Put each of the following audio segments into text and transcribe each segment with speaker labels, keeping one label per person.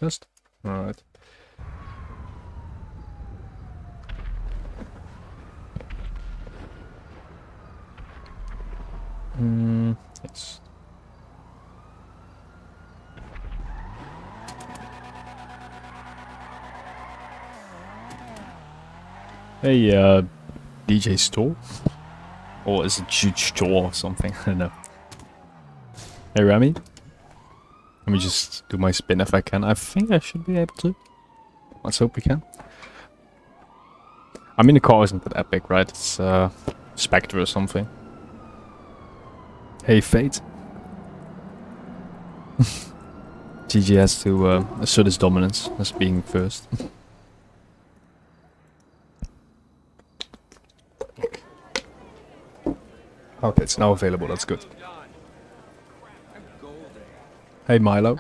Speaker 1: test? Alright. Yes. Hey, DJ Store? Or is it Store or something? I don't know. Hey, Remy? Let me just do my spin if I can. I think I should be able to. Let's hope we can. I mean, the car isn't that epic, right? It's Spectre or something. Hey, Fate. GG has to assert his dominance as being first. Okay, it's now available, that's good. Hey Milo.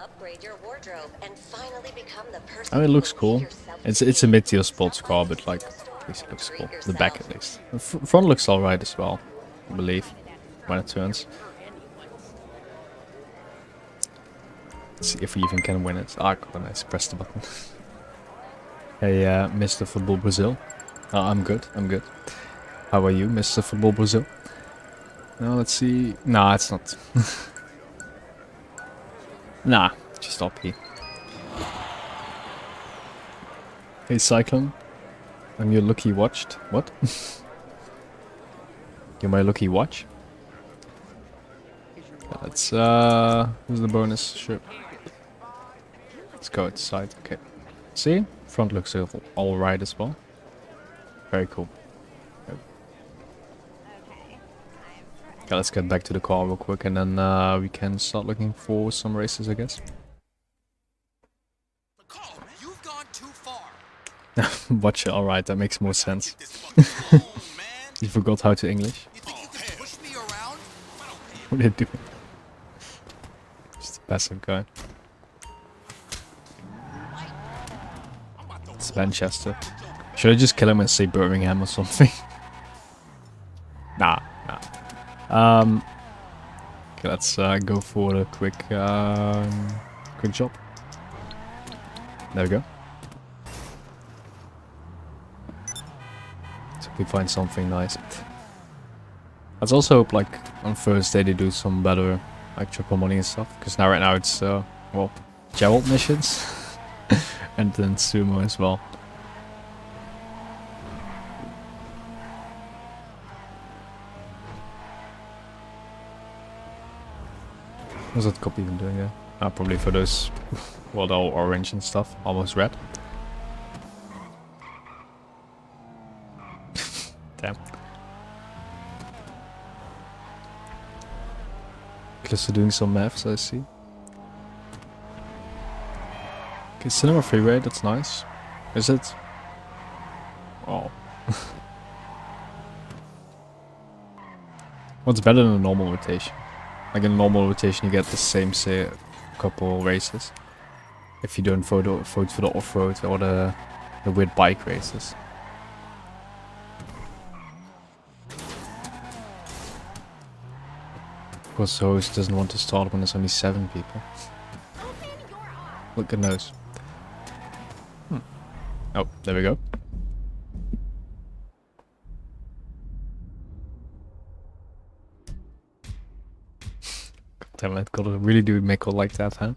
Speaker 1: I mean, it looks cool. It's a mid-tier sports car, but like, at least it looks cool. The back at least. The front looks alright as well, I believe, when it turns. Let's see if we even can win it. Ah, God, nice. Press the button. Hey, Mr. Football Brazil. I'm good, I'm good. How are you, Mr. Football Brazil? Now let's see. Nah, it's not. Nah, just RP. Hey, Cyclone. I'm your lucky watched. What? You're my lucky watch? Yeah, let's, who's the bonus? Sure. Let's go outside. Okay. See? Front looks alright as well. Very cool. Okay, let's get back to the car real quick and then we can start looking for some races, I guess.
Speaker 2: You've gone too far.
Speaker 1: Watch it, alright, that makes more sense. You forgot how to English. What are you doing? Just a passive guy. It's Manchester. Should I just kill him and say Birmingham or something? Nah. Okay, let's go for a quick job. There we go. So we find something nice. Let's also hope, like, on Thursday they do some better, like, triple money and stuff. Because now, right now, it's, well, Gerald missions. And then Sumo as well. What's that copy even doing there? Probably for those, well, they're all orange and stuff, almost red. Damn. Close to doing some maths, I see. Okay, cinema freeway, that's nice. Is it? Oh. What's better than a normal rotation? Like in a normal rotation you get the same, say, couple races. If you don't vote for the off-road or the weird bike races. Of course the host doesn't want to start when there's only 7 people. Look at those. Oh, there we go. Damn it, gotta really do make it like that, huh?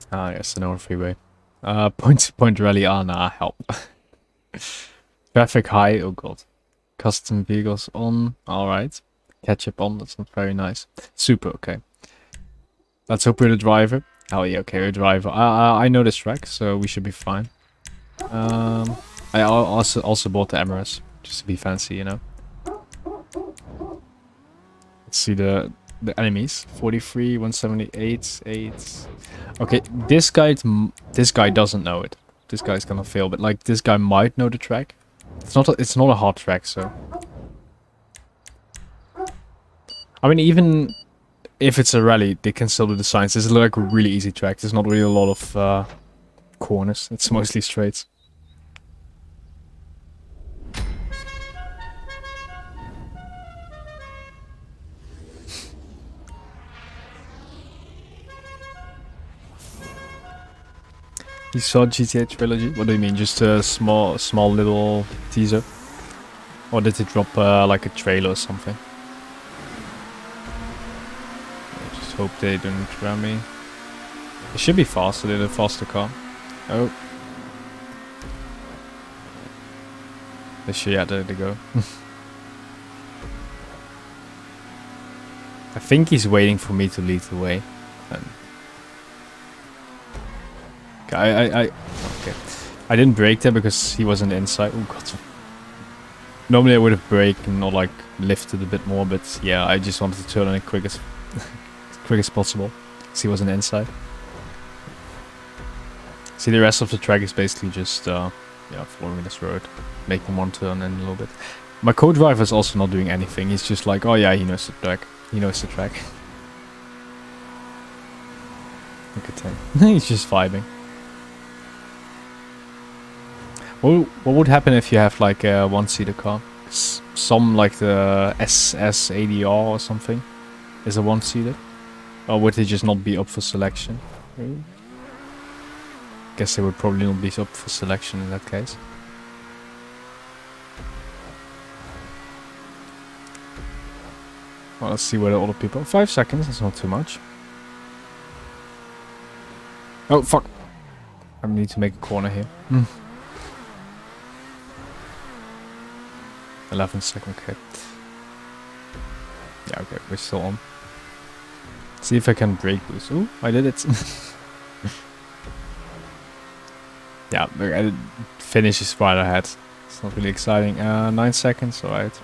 Speaker 1: Ah, yes, the North Freeway. Point rally, nah, help. Traffic high, oh god. Custom vehicles on, alright. Ketchup on, that's not very nice. Super, okay. Let's hope we're the driver. Oh yeah, okay, we're the driver. I know this track, so we should be fine. I also bought the Emirates, just to be fancy, you know. Let's see the enemies. 43, 178, 8. Okay, this guy doesn't know it. This guy's gonna fail, but like this guy might know the track. It's not a hard track, so. I mean, even if it's a rally, they can still do the signs. This is like a really easy track. There's not really a lot of corners. It's mostly straights. You saw GTA Trilogy? What do you mean? Just a small little teaser? Or did it drop like a trailer or something? I just hope they don't ram me. It should be faster, they're a faster car. Oh. Yeah, there they go. I think he's waiting for me to lead the way. Okay, okay. I didn't brake there because he wasn't inside. Oh god. Normally I would have braked and not like lifted a bit more, but yeah, I just wanted to turn in as quick as possible. Because he wasn't inside. See, the rest of the track is basically just yeah, following this road, making one turn in a little bit. My co-driver is also not doing anything. He's just like, oh yeah, he knows the track. He knows the track. Look at him. He's just vibing. What would happen if you have like a one-seater car? Some like the SS ADR or something is a one-seater. Or would they just not be up for selection? Really? Guess they would probably not be up for selection in that case. Well, let's see where the other people... 5 seconds, that's not too much. Oh, fuck. I need to make a corner here. 11 seconds, okay. Yeah, okay, we're still on. See if I can brake boost. Oh, I did it. Yeah, I did finish is right ahead. It's not really exciting. 9 seconds, alright.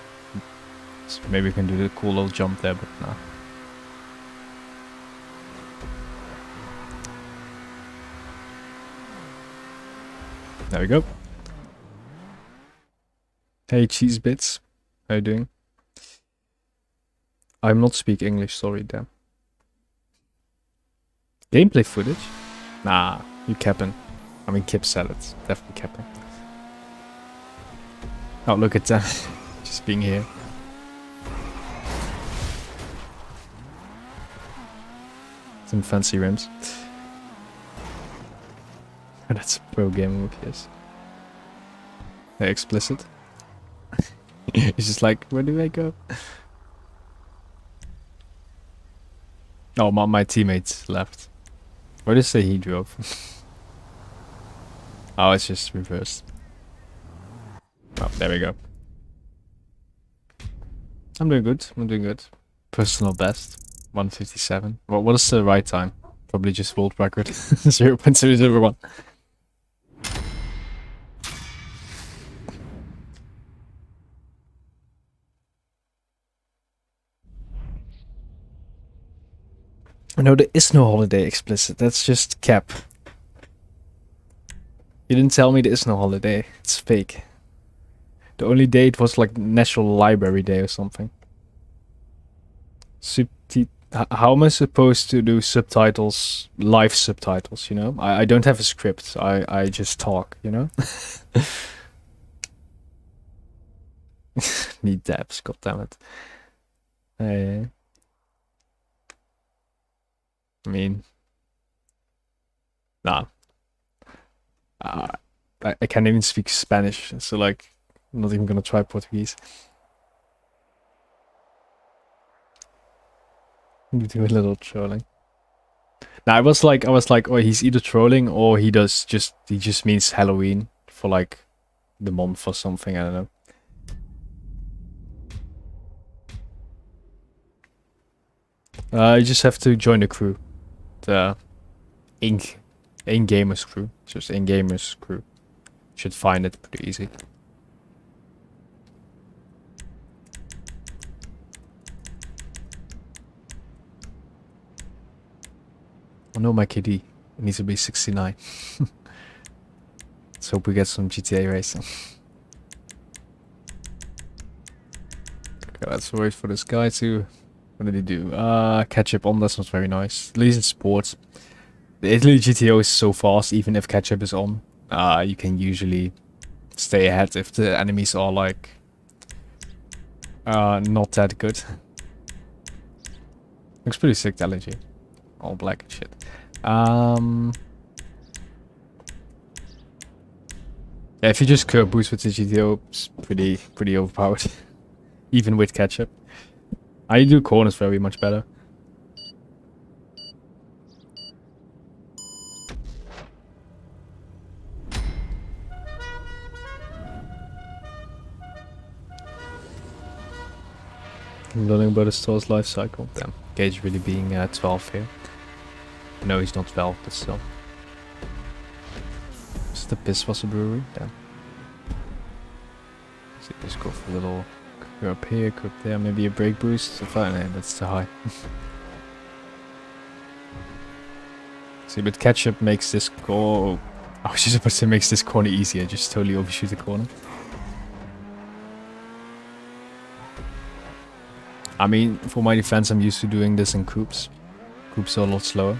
Speaker 1: So maybe we can do the cool little jump there, but no. There we go. Hey, cheese bits. How you doing? I'm not speak English, sorry, damn. Gameplay footage? Nah, you capping. I mean, Kip said it. Definitely capping. Oh, look at them. Just being here. Some fancy rims. That's a pro game move, yes. Hey, explicit. He's just like, where do I go? Oh, my teammates left. Where did it say he drove? Oh, it's just reversed. Oh, there we go. I'm doing good. I'm doing good. Personal best. 157. What is the right time? Probably just world record. 0.001. No, there is no holiday explicit. That's just cap. You didn't tell me there is no holiday. It's fake. The only day it was like National Library Day or something. How am I supposed to do subtitles, live subtitles, you know? I don't have a script. I just talk, you know? Need dabs, goddammit. I mean... Nah. I can't even speak Spanish, so like, I'm not even gonna try Portuguese. I'm doing a little trolling. Now I was like, oh, he's either trolling or he just means Halloween for like the month or something. I don't know. You just have to join the crew, the EenGamers Crew. Just EenGamers Crew. Should find it pretty easy. Oh no, my KD. It needs to be 69. Let's hope we get some GTA racing. Okay, let's wait for this guy to... What did he do? Catch-up on, that's not very nice. At least in sports. The Italy GTO is so fast, even if catch-up is on. You can usually stay ahead if the enemies are like... not that good. Looks pretty sick, the LG. All black and shit. Yeah, if you just curve boost with the GTO, it's pretty overpowered. Even with ketchup. I do corners very much better. I'm learning about the store's life cycle. Damn, Gage really being 12 here. No, he's not 12, but still. Is the Pisswasser Brewery? Damn. So just go for a little curb here, curb there, maybe a brake boost. Fine, that's too high. See, but ketchup makes this go. I was just supposed to makes this corner easier. Just totally overshoot the corner. I mean, for my defense, I'm used to doing this in coupes. Coupes are a lot slower.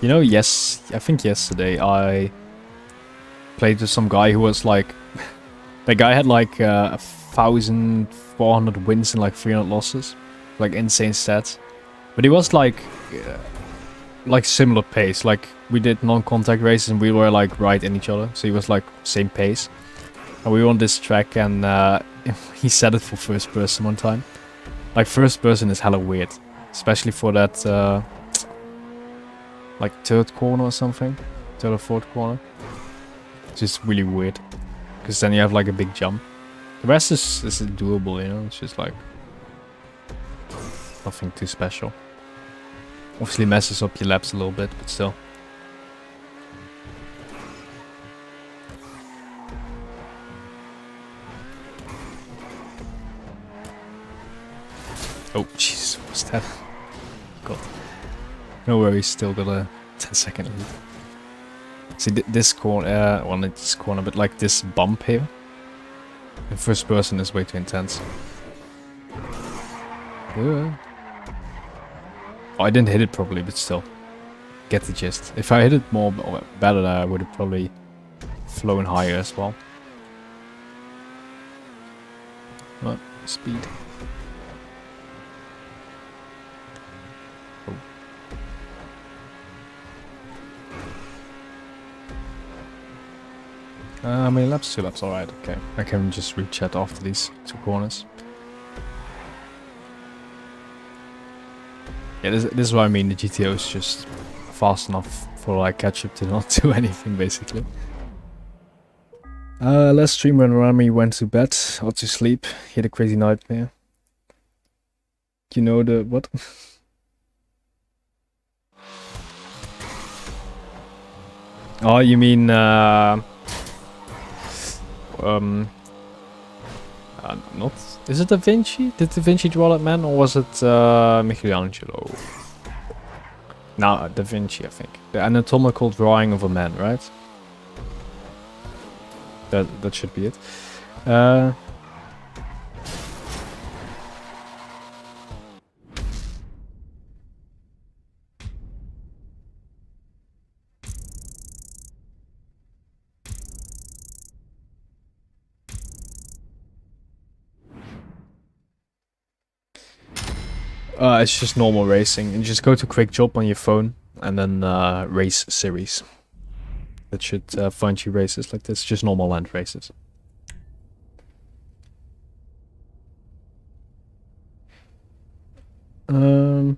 Speaker 1: You know, yes, I think yesterday I played with some guy who was like, that guy had like 1,400 wins and like 300 losses, like insane stats. But he was like similar pace. Like we did non-contact races and we were like right in each other, so he was like same pace. And we were on this track and he set it for first person one time. Like first person is hella weird, especially for that like third corner or something, third or fourth corner. It's just really weird, because then you have like a big jump. The rest is doable, you know. It's just like nothing too special. Obviously messes up your laps a little bit, but still. Oh, jeez, what's that? God. No worries, still got a 10-second lead. See, this corner, well, not this corner, but like this bump here. The first person is way too intense. Yeah. Oh, I didn't hit it properly, but still. Get the gist. If I hit it more better, I would have probably flown higher as well. What? Speed. Oh. How many laps? 2 laps, alright, okay. I can just reach that after these 2 corners. Yeah, this is what I mean, the GTO is just fast enough for like ketchup to not do anything, basically. Last stream when Rami went to bed or to sleep, he had a crazy nightmare. You know the what? Oh, you mean not. Is it Da Vinci? Did Da Vinci draw that man, or was it Michelangelo? No, Da Vinci, I think. The anatomical drawing of a man, right? That should be it. It's just normal racing. And just go to Quick Job on your phone and then race series. That should find you races like this. Just normal land races. No,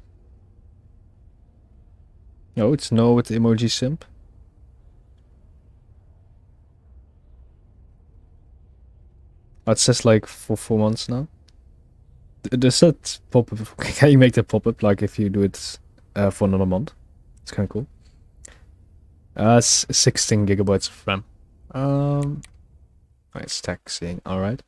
Speaker 1: it's no with the emoji simp. Oh, it says like for 4 months now. Does that pop up? Can you make that pop up like if you do it for another month? It's kind of cool. 16 gigabytes of RAM. It's taxing. All right.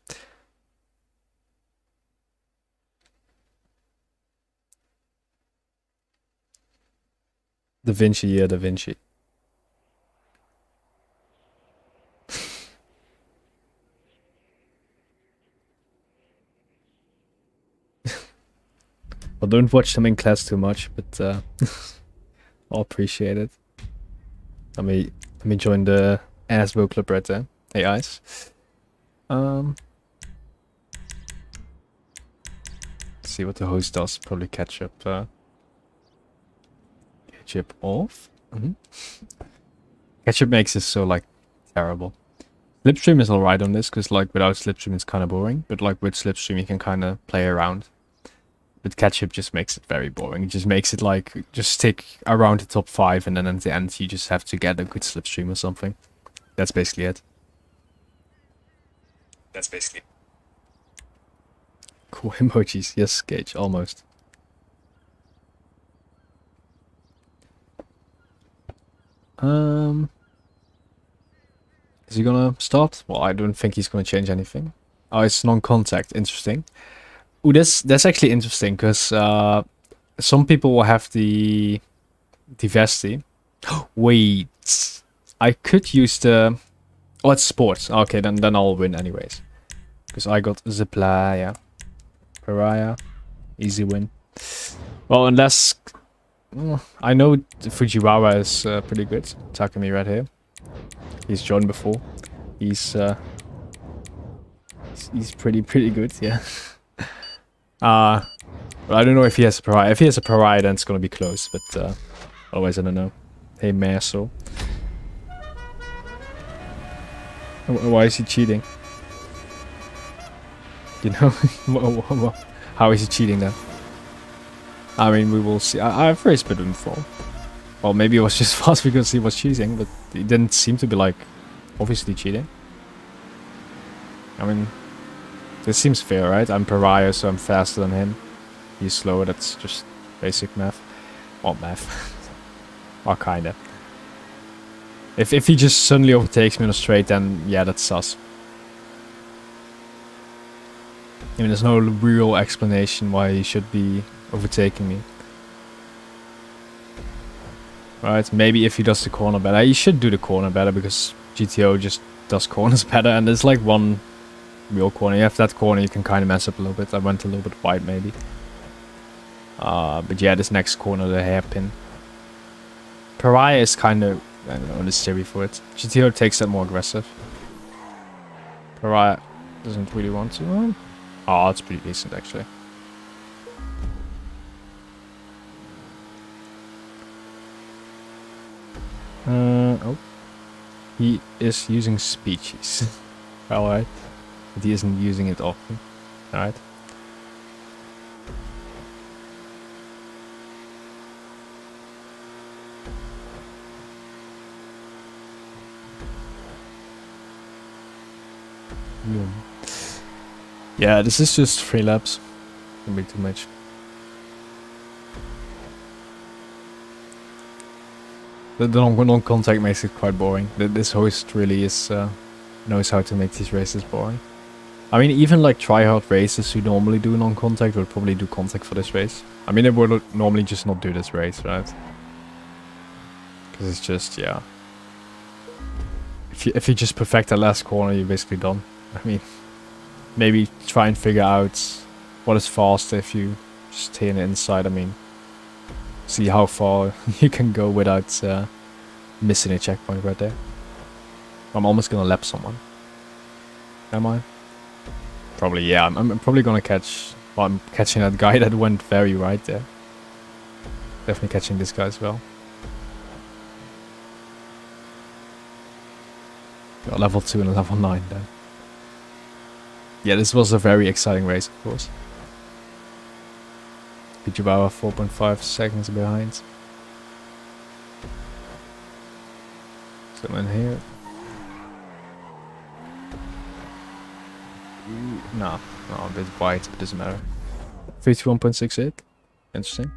Speaker 1: Da Vinci, yeah, Da Vinci. Well, don't watch them in class too much, but I'll appreciate it. Let me join the ASBO club right there. Hey, Ice. See what the host does. Probably catch up off. Ketchup makes it so, like, terrible. Slipstream is alright on this, because, like, without Slipstream it's kind of boring. But, like, with Slipstream you can kind of play around. But Ketchup just makes it very boring. It just makes it, like, just stick around the top 5, and then at the end you just have to get a good Slipstream or something. That's basically it. Cool emojis. Yes, Gage, almost. Is he gonna start? Well, I don't think he's gonna change anything. Oh, it's non-contact. Interesting. Ooh, that's actually interesting, because some people will have the Vesti. Wait, I could use the... Oh, it's sports. Okay, then I'll win anyways. Because I got Ziplaya. Pariah. Easy win. Well, unless... I know Fujiwara is pretty good. Takumi right here. He's joined before. He's pretty good, yeah. But I don't know if he has a pariah. If he has a pariah, then it's gonna be close. But otherwise, I don't know. Hey, Merso. Why is he cheating? You know, how is he cheating then? I mean, we will see. I've raced with him before. Well, maybe it was just fast because he was cheating, but he didn't seem to be, like, obviously cheating. I mean, this seems fair, right? I'm pariah, so I'm faster than him. He's slower, that's just basic math. Well, math. Or kinda. If he just suddenly overtakes me on a straight, then yeah, that's sus. I mean, there's no real explanation why he should be overtaking me. Right, maybe if he does the corner better. He should do the corner better, because GTO just does corners better, and there's like one real corner. You have that corner, you can kind of mess up a little bit. I went a little bit wide, maybe. But yeah, this next corner, the hairpin. Pariah is kind of, I don't know, this theory for it. GTO takes that more aggressive. Pariah doesn't really want to. Oh, it's pretty decent, actually. Oh. He is using speeches. Alright. But he isn't using it often. Alright. Yeah, this is just 3 laps. Can be too much. The non-contact makes it quite boring. This host really is knows how to make these races boring. I mean, even like tryhard racers who normally do non-contact would probably do contact for this race. I mean, they would normally just not do this race, right? Because it's just, yeah. If you just perfect that last corner, you're basically done. I mean, maybe try and figure out what is faster if you just stay on the inside. I mean, see how far you can go without missing a checkpoint right there. I'm almost gonna lap someone. Am I? Probably, yeah. I'm probably gonna catch... Well, I'm catching that guy that went very right there. Definitely catching this guy as well. Got level 2 and level 9 then. Yeah, this was a very exciting race, of course. Pijubawa 4.5 seconds behind. So in here. No, a bit wide, but doesn't matter. 51.68. Interesting.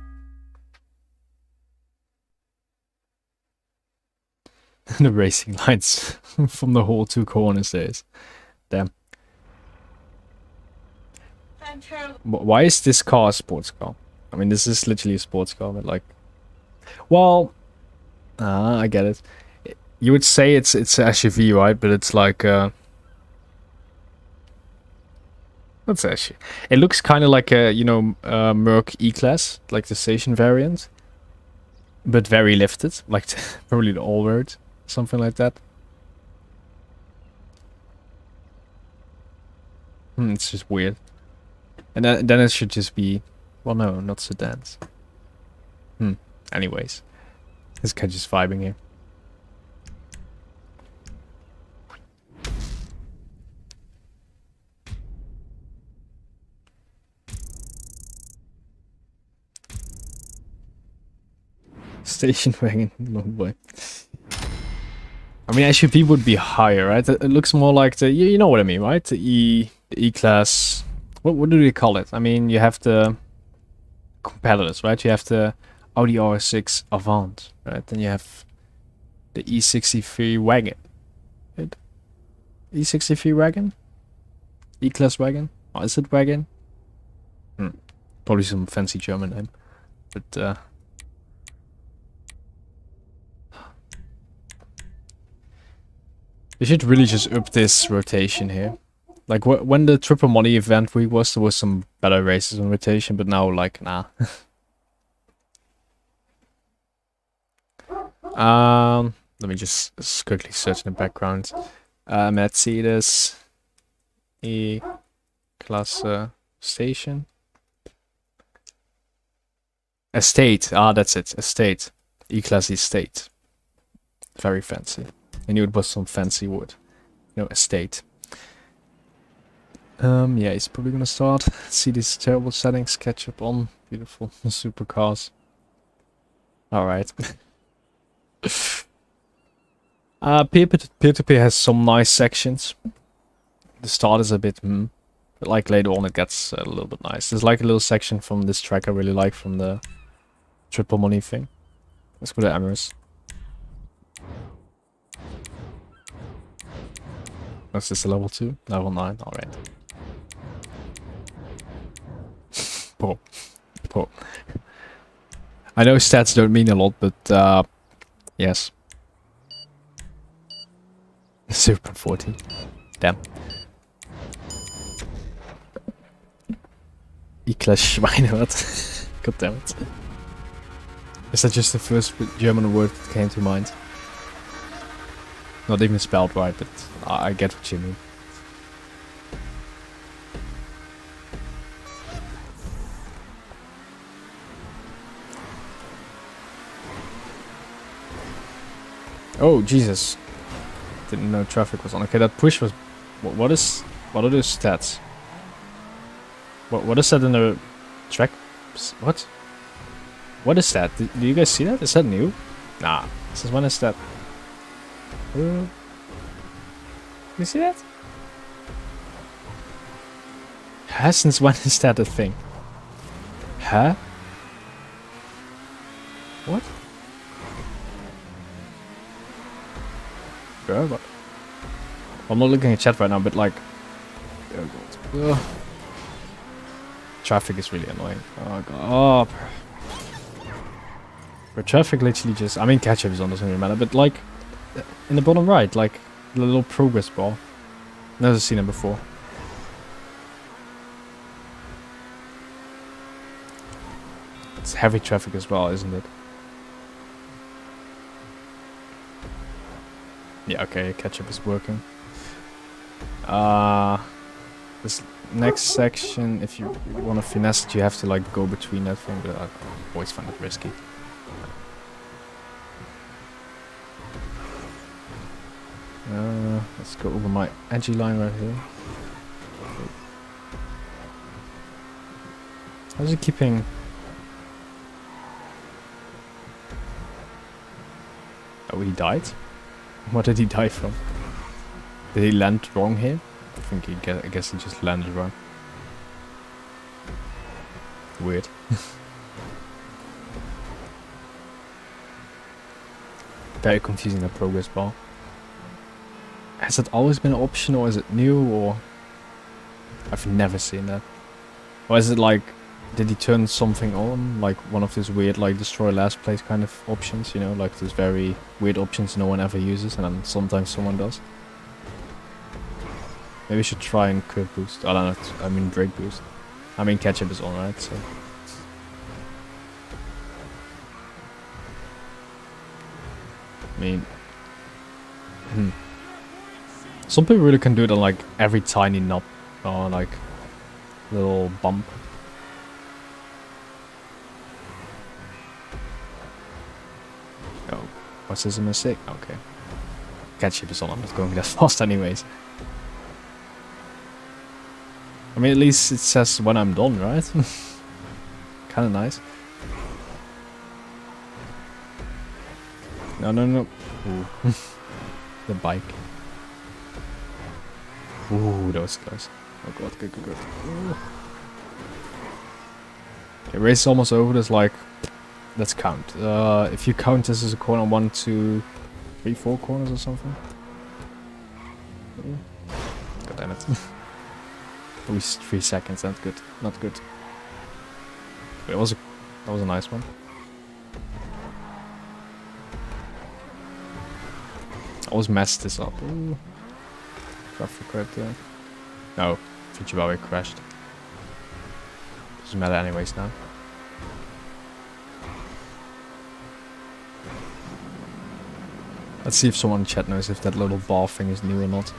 Speaker 1: The racing lines from the whole 2 corners there is. Damn. Why is this car a sports car? I mean, this is literally a sports car, but like... Well... I get it. You would say it's an SUV, right? But it's like... What's actually? It looks kind of like a, you know, Merc E-Class, like the station variant. But very lifted, like probably the all-road, something like that. It's just weird. And then it should just be... Well, no, not sedans. Anyways. This guy just vibing here. Station wagon, no boy. I mean, SUV would be higher, right? It looks more like the, you know what I mean, right? The E-class. What do they call it? I mean, you have the competitors, right? You have the Audi R6 Avant, right? Then you have the E63 wagon. Right? E63 wagon? E-class wagon? Oh, is it wagon? Probably some fancy German name. But, they should really just up this rotation here. Like, when the Triple Money event week was, there was some better races on rotation, but now, like, nah. Let me just quickly search in the background. Mercedes E-Klasse Station. Estate. Ah, that's it. Estate. E-Class Estate. Very fancy. I knew it was some fancy word. No, estate. Yeah, he's probably gonna start. See these terrible settings. Catch up on. Beautiful supercars. Alright. Peer-to-peer has some nice sections. The start is a bit but like later on it gets a little bit nice. There's like a little section from this track I really like from the Triple Money thing. Let's go to Emirates. What's this, a level 2? Level 9, alright. Poor. Poor. I know stats don't mean a lot, but yes. Super 40. Damn. E-Class Schweine, what? God damn it. Is that just the first German word that came to mind? Not even spelled right, but I get what you mean. Oh, Jesus. Didn't know traffic was on. Okay, that push was... What are those stats? What is that in the track? What? What is that? Do you guys see that? Is that new? Nah. Since when is that? You see that? Huh? Since when is that a thing? Huh? What? Bro, what? I'm not looking at chat right now, but like... Oh god. Ugh. Traffic is really annoying. Oh god. Oh, bro, traffic literally just... I mean, catch-up is on, doesn't really matter, but like... In the bottom right, like the little progress bar. Never seen it before. It's heavy traffic as well, isn't it? Yeah, okay, catch-up is working. This next section, if you want to finesse it, you have to like go between that thing, but I always find it risky. Let's go over my edgy line right here. How's he keeping... Oh, he died? What did he die from? Did he land wrong here? I guess he just landed wrong. Weird. Very confusing, that progress bar. Has that always been an option, or is it new, or... I've never seen that. Or is it like... Did he turn something on? Like one of those weird, like, destroy last place kind of options, you know? Like those very weird options no one ever uses, and then sometimes someone does. Maybe we should try and curve boost. I don't know, I mean brake boost. I mean catch-up is alright, so... I mean... Some people really can do it on like every tiny knob or like little bump. Was this a mistake? Okay. Ketchup is on, I'm not going that fast anyways. I mean, at least it says when I'm done, right? Kinda nice. No, no, no. Ooh. The bike. Ooh, that was close. Oh god, good, good, good. Ooh. Okay, race is almost over. There's like... Let's count. If you count this as a corner, 1, 2, 3, 4 corners or something. Ooh. God damn it. At least 3 seconds, that's good. Not good. But that was a nice one. I always messed this up. Ooh. Traffic right there. No, Fujibawe crashed. Doesn't matter anyways now. Let's see if someone in chat knows if that little bar thing is new or not.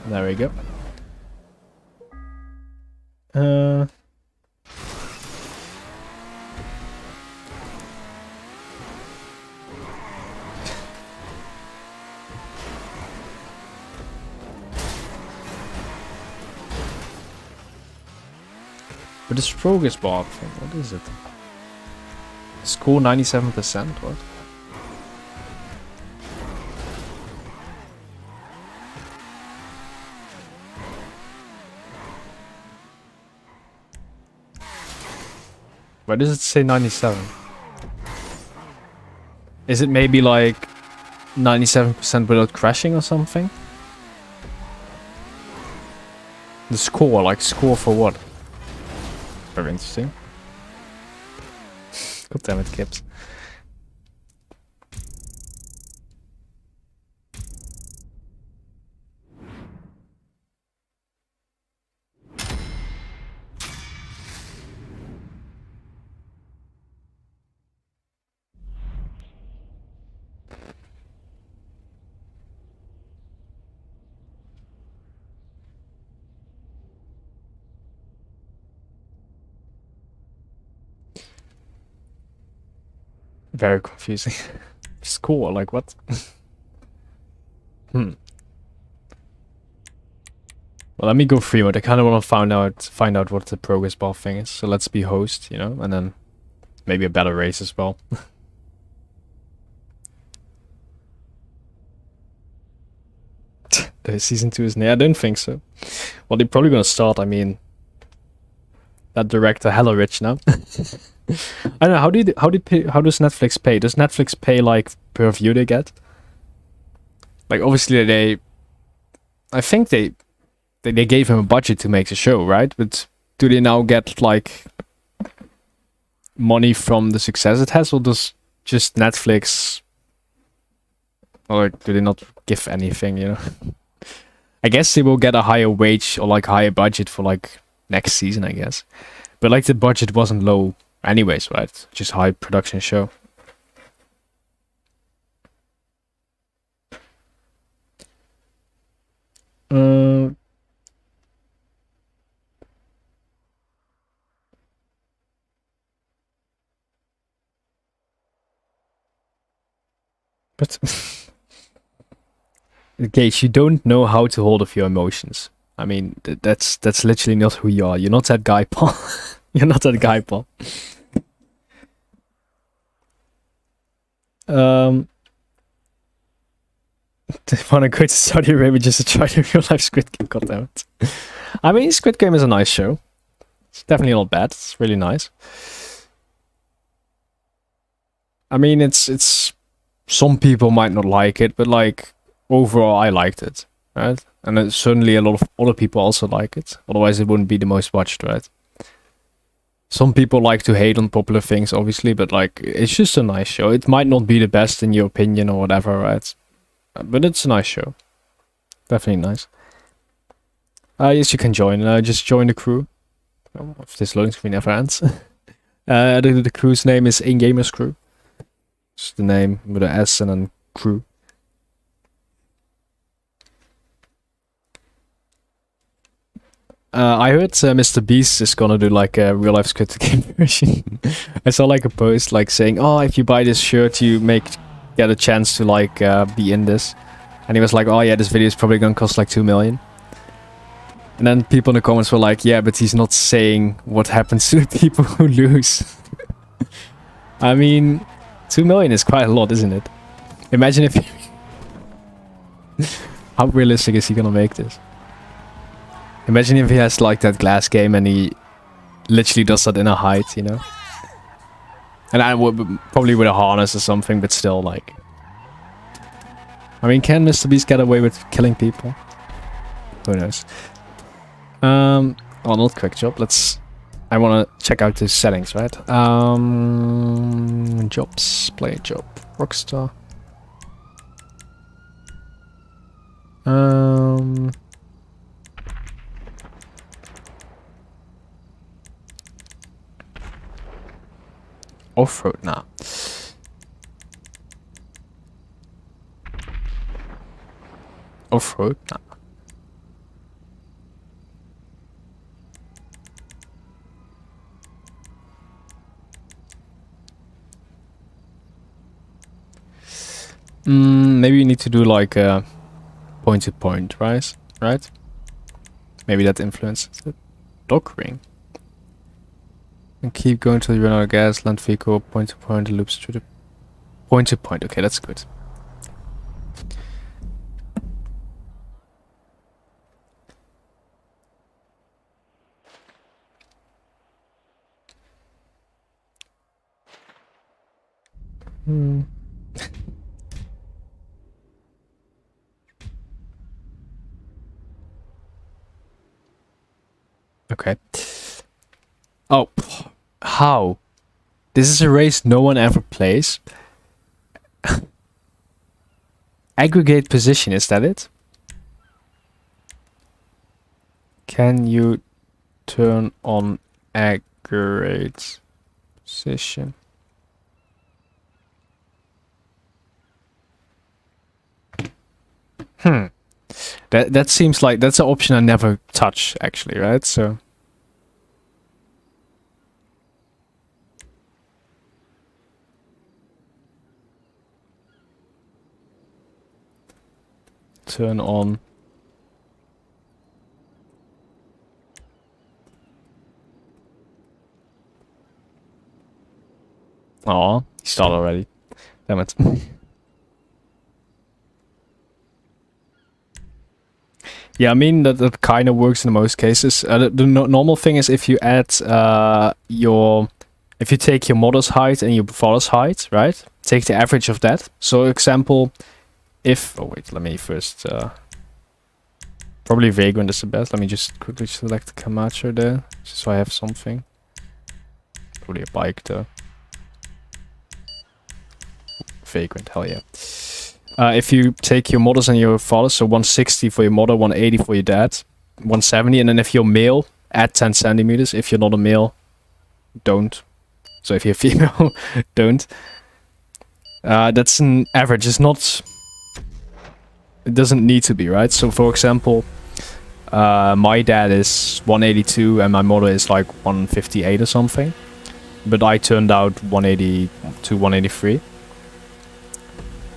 Speaker 1: There we go. But this progress bar thing, what is it? Score 97%, what? Why does it say 97? Is it maybe like 97% without crashing or something? The score, like score for what? Very interesting. God damn it, Kips. Very confusing. Score, like what? Well, let me go free mode. I kind of want to find out what the progress bar thing is. So let's be host, you know, and then maybe a better race as well. The season 2 is near. I don't think so. Well, they're probably gonna start. I mean, that director hella rich now. I don't know. How does Netflix pay? Does Netflix pay like per view they get? Like obviously I think they gave him a budget to make the show, right? But do they now get like money from the success it has, or does just Netflix, or do they not give anything? You know, I guess they will get a higher wage or like higher budget for like next season, I guess. But like the budget wasn't low anyways, right? Just high production show. But Gage, you don't know how to hold off your emotions. I mean, that's literally not who you are. You're not that guy, Paul. You're not that guy, Paul. They want to go to Saudi Arabia just to try the real life Squid Game. God damn it. I mean, Squid Game is a nice show. It's definitely not bad. It's really nice. I mean, it's some people might not like it, but like overall, I liked it, right? And certainly a lot of other people also like it. Otherwise, it wouldn't be the most watched, right? Some people like to hate on popular things, obviously, but like it's just a nice show. It might not be the best in your opinion or whatever, right? But it's a nice show. Definitely nice. Yes, you can join. Just join the crew. Oh, if this loading screen never ends. The crew's name is EenGamers Crew. It's the name with an S and then crew. I heard Mr. Beast is gonna do like a real life Squid Game version. I saw like a post like saying, "Oh, if you buy this shirt, you get a chance to like be in this." And he was like, "Oh yeah, this video is probably gonna cost like 2 million." And then people in the comments were like, "Yeah, but he's not saying what happens to the people who lose." I mean, 2 million is quite a lot, isn't it? Imagine if. How realistic is he gonna make this? Imagine if he has like that glass game and he literally does that in a height, you know? And I would probably with a harness or something, but still like. I mean, can Mr. Beast get away with killing people? Who knows? Well, not quick job. I want to check out the settings, right? Jobs, play job, Rockstar. Off-road now. Off-road now. Maybe you need to do like a point-to-point, right? Right? Maybe that influences it. Dock ring. And keep going till you run out of gas. Land vehicle, point-to-point, loops through the point-to-point. Okay, that's good. Okay. Oh, how? This is a race no one ever plays. Aggregate position, is that it? Can you turn on aggregate position? That seems like that's an option I never touch actually, right? So turn on he started already. Damn it. Yeah, I mean that kind of works in most cases. The normal thing is if you add if you take your modder's height and your father's height, right? Take the average of that. So example, if wait, let me first probably Vagrant is the best. Let me just quickly select Camacho there, just so I have something. Probably a bike though. Vagrant, hell yeah. If you take your modders and your fathers, so 160 for your modder, 180 for your dad, 170, and then if you're male, add 10 centimeters. If you're not a male, don't. So if you're female, don't. That's an average. It's not. It doesn't need to be, right? So for example, my dad is 182 and my mother is like 158 or something, but I turned out 180 to 183.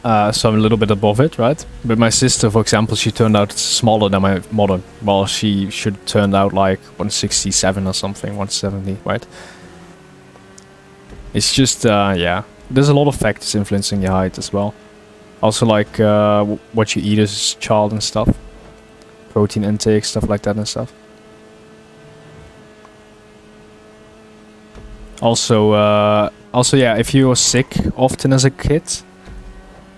Speaker 1: So I'm a little bit above it, right? But my sister, for example, she turned out smaller than my mother. Well, she should turn out like 167 or something, 170, right? It's just, yeah. There's a lot of factors influencing your height as well. Also like what you eat as a child and stuff. Protein intake, stuff like that and stuff. Also, yeah, if you are sick often as a kid,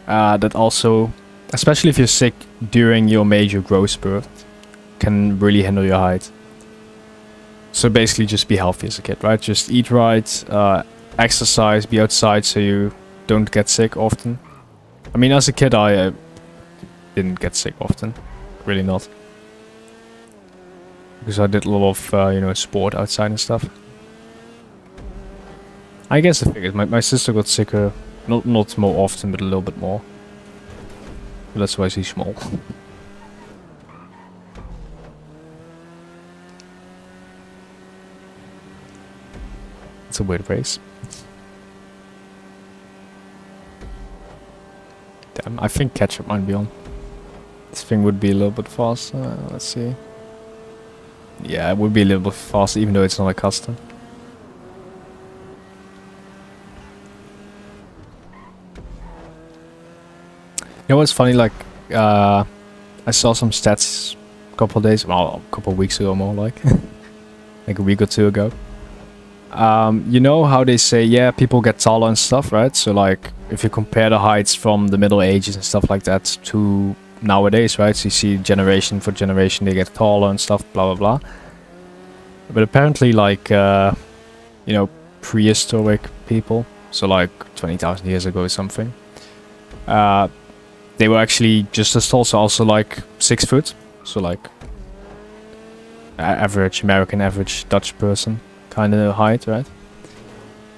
Speaker 1: that also, especially if you're sick during your major growth spurt, can really hinder your height. So basically just be healthy as a kid, right? Just eat right, exercise, be outside so you don't get sick often. I mean, as a kid I didn't get sick often, really not. Because I did a lot of, you know, sport outside and stuff. I guess the thing is, my sister got sicker. Not more often, but a little bit more. But that's why she's small. It's a weird race. Damn, I think ketchup might be on. This thing would be a little bit fast. Let's see. Yeah, it would be a little bit fast, even though it's not a custom. You know what's funny? Like, I saw some stats a couple of days, well, a couple of weeks ago, more like, like a week or two ago. You know how they say, yeah, people get taller and stuff, right? So like, if you compare the heights from the Middle Ages and stuff like that to nowadays, right? So you see generation for generation, they get taller and stuff, blah, blah, blah. But apparently, like, you know, prehistoric people, so like 20,000 years ago or something, they were actually just as tall, so also like 6 foot. So like, average American, average Dutch person kind of height, right?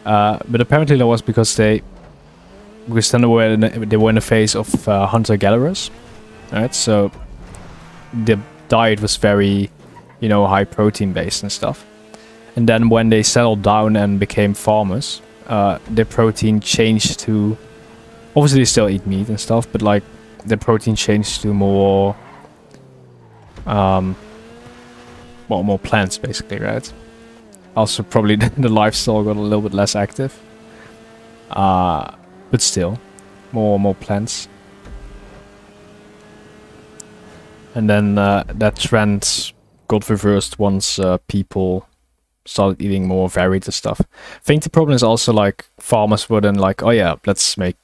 Speaker 1: But apparently that was because then they were in a phase of hunter-gatherers, right? So the diet was very, you know, high protein based and stuff. And then when they settled down and became farmers, their protein changed to, obviously they still eat meat and stuff, but like their protein changed to more, well, more plants basically, right? Also probably the lifestyle got a little bit less active, but still more plants. And then that trend got reversed once people started eating more varied stuff. I think the problem is also like farmers were then like, oh yeah, let's make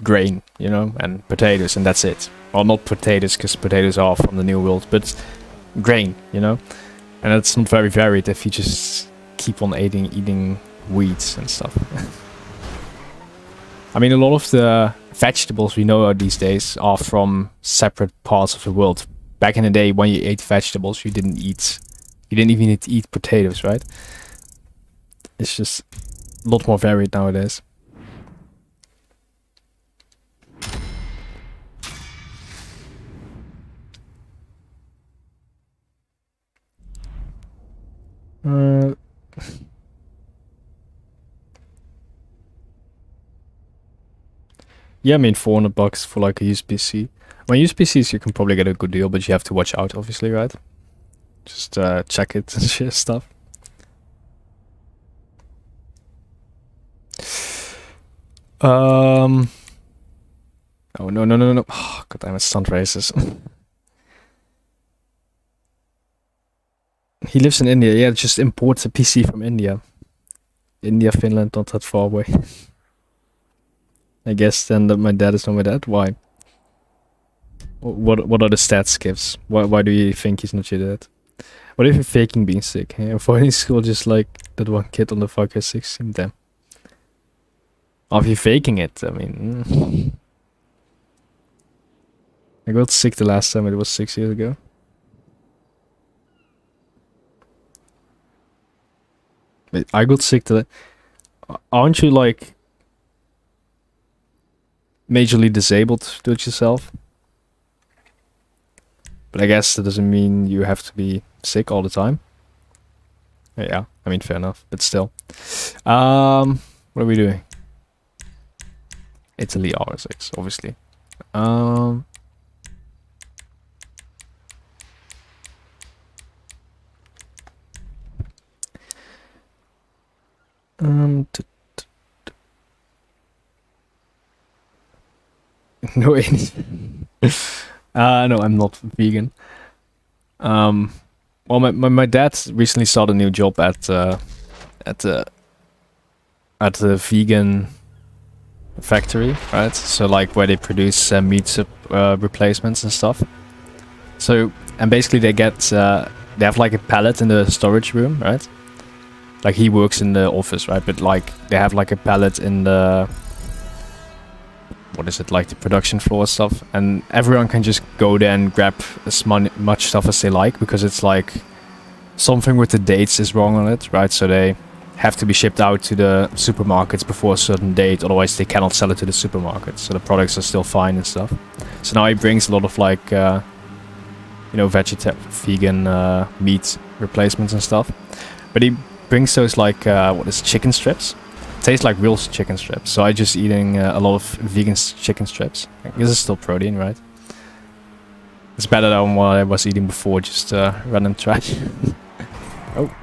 Speaker 1: grain, you know, and potatoes, and that's it. Well, not potatoes, because potatoes are from the New World, but grain, you know. And it's not very varied if you just keep on eating weeds and stuff. I mean, a lot of the vegetables we know these days are from separate parts of the world. Back in the day, when you ate vegetables, you didn't even need to eat potatoes, right? It's just a lot more varied nowadays. Yeah, I mean, $400 for like a used PC. When used PCs, you can probably get a good deal, but you have to watch out, obviously, right? Just check it and share stuff. Oh, no. Oh, God damn it, Stunt races. He lives in India. Yeah, just imports a PC from India. India, Finland, not that far away. I guess then that my dad is not my dad. Why? What are the stats gives? Why do you think he's not your dad? What if you're faking being sick? Hey? Avoiding school just like that one kid on the fucker 16? Damn. Or if you're faking it, I mean... I got sick the last time, it was 6 years ago. But I got sick the... Aren't you like... majorly disabled to do it yourself? But I guess that doesn't mean you have to be sick all the time. Yeah, I mean, fair enough, but still. What are we doing? Italy R6, obviously. No, no, I'm not vegan. Well, my dad recently started a new job at the vegan factory, right? So like where they produce meat replacements and stuff. So, and basically they get they have like a pallet in the storage room, right? Like he works in the office, right? But like they have like a pallet in the, what is it, like the production floor stuff, and everyone can just go there and grab as much stuff as they like, because it's like something with the dates is wrong on it, right? So they have to be shipped out to the supermarkets before a certain date, otherwise they cannot sell it to the supermarkets, so the products are still fine and stuff. So now he brings a lot of like you know, vegan meat replacements and stuff, but he brings those like what is chicken strips. Tastes like real chicken strips. So I just eating a lot of vegan chicken strips. This is still protein, right? It's better than what I was eating before, just random trash. Oh,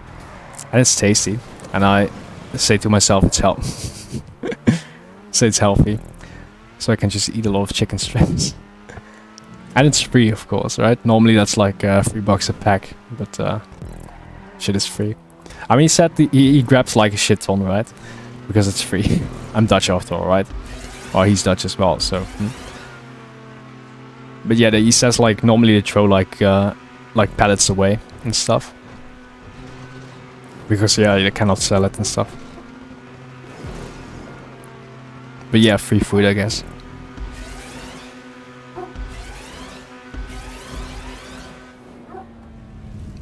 Speaker 1: and it's tasty. And I say to myself, it's so it's healthy. So I can just eat a lot of chicken strips. And it's free, of course, right? Normally that's like $3 a pack, but shit is free. I mean, he said he grabs like a shit ton, right? Because it's free. I'm Dutch after all, right? Well, he's Dutch as well, so. But yeah, he says like normally they throw like pallets away and stuff. Because yeah, they cannot sell it and stuff. But yeah, free food, I guess.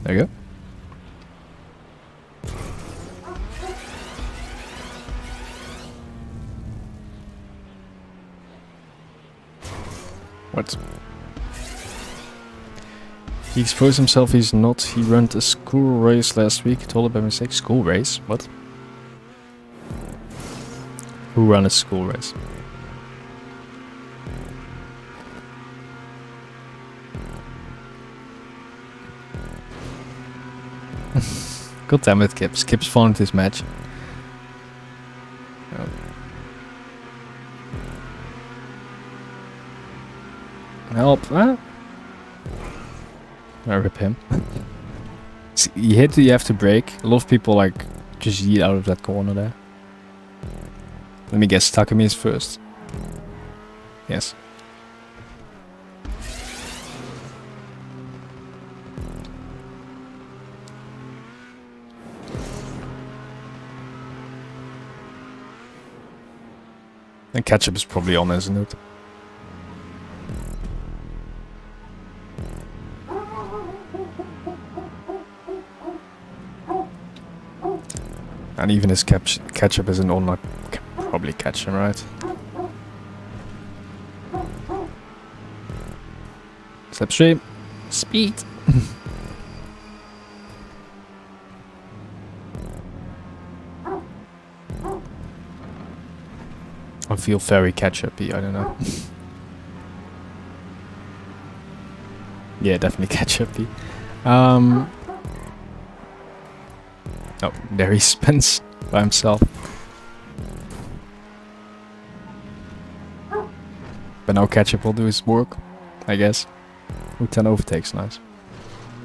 Speaker 1: There you go. What? He exposed himself, he's not. He ran a school race last week. Told it by mistake. School race? What? Who ran a school race? God damn it, Kips. Kips found this match. Oh. Help, huh? I rip him. See, you hit, you have to break. A lot of people like just yeet out of that corner there. Let me guess, Takumi is first. Yes. And ketchup is probably on, isn't it? And even his ketchup isn't on, I can probably catch him, right? Slipstream. Speed. I feel very ketchupy, I don't know. Yeah, definitely ketchupy. Oh, there he spins by himself. But now ketchup will do his work, I guess. Ooh, 10 overtakes, nice.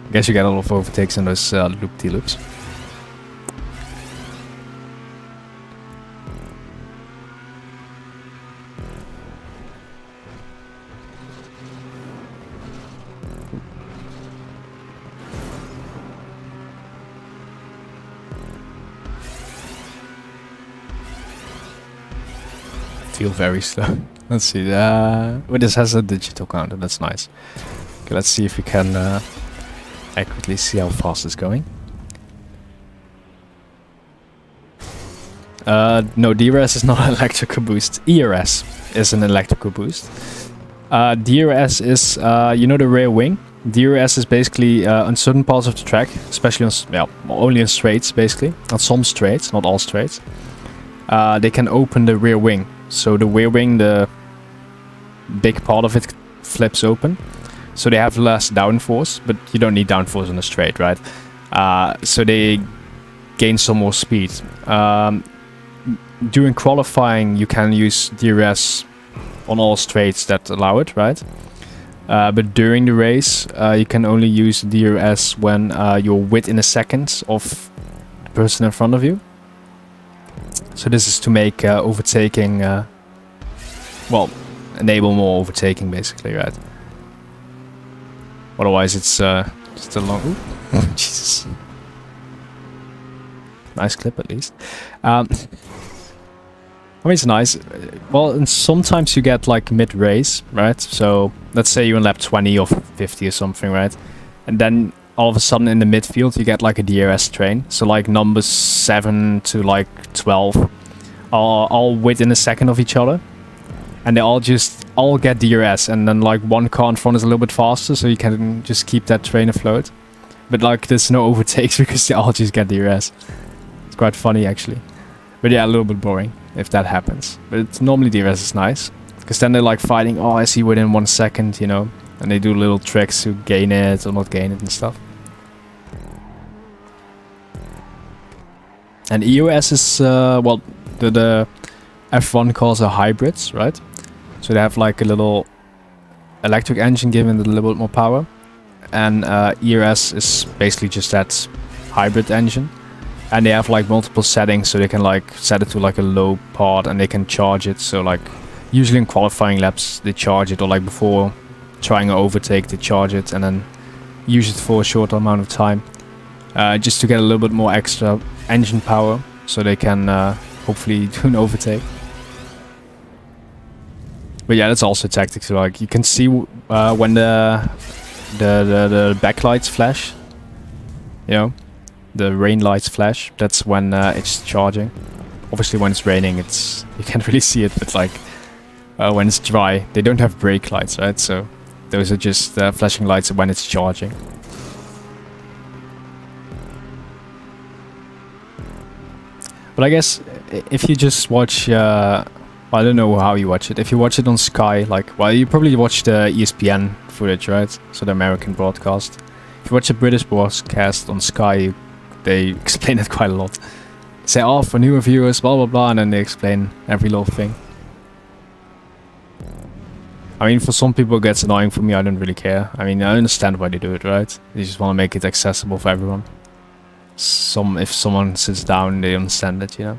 Speaker 1: I guess you get a lot of overtakes in those loop-de-loops. Feel very slow. Let's see. Oh, this has a digital counter. That's nice. Okay, let's see if we can accurately see how fast it's going. No, DRS is not an electrical boost. ERS is an electrical boost. DRS is, you know, the rear wing. DRS is basically on certain parts of the track, especially on, well, only on straights, basically. On some straights, not all straights. They can open the rear wing. So the rear wing, the big part of it flips open. So they have less downforce, but you don't need downforce on a straight, right? So they gain some more speed. During qualifying, you can use DRS on all straights that allow it, right? But during the race, you can only use DRS when you're within a second of the person in front of you. So this is to make overtaking, well, enable more overtaking, basically, right? Otherwise, it's just a long. Ooh. Jesus. Nice clip, at least. I mean, it's nice. Well, and sometimes you get like mid-race, right? So let's say you're in lap 20 or 50 or something, right? And then all of a sudden in the midfield you get like a DRS train. So like numbers 7 to like 12 are all within a second of each other. And they all get DRS, and then like one car in front is a little bit faster, so you can just keep that train afloat. But like there's no overtakes because they all just get DRS. It's quite funny actually. But yeah, a little bit boring if that happens. But it's, normally DRS is nice. Because then they're like fighting, oh, I see within 1 second, you know. And they do little tricks to gain it or not gain it and stuff. And EOS is, well, the F1 cars are hybrids, right? So they have like a little electric engine giving it a little bit more power. And EOS is basically just that hybrid engine. And they have like multiple settings, so they can like set it to like a low part and they can charge it. So like usually in qualifying laps they charge it, or like before trying an overtake they charge it and then use it for a short amount of time. Just to get a little bit more extra engine power, so they can hopefully do an overtake. But yeah, that's also a tactic. So like you can see when the backlights flash, you know, the rain lights flash. That's when it's charging. Obviously, when it's raining, you can't really see it. But like when it's dry, they don't have brake lights, right? So those are just flashing lights when it's charging. But I guess if you just watch, I don't know how you watch it. If you watch it on Sky, like, well, you probably watch the ESPN footage, right? So the American broadcast. If you watch a British broadcast on Sky, they explain it quite a lot. They say, oh, for newer viewers, blah, blah, blah, and then they explain every little thing. I mean, for some people it gets annoying. For me, I don't really care. I mean, I understand why they do it, right? They just want to make it accessible for everyone. If someone sits down, they understand it, you know.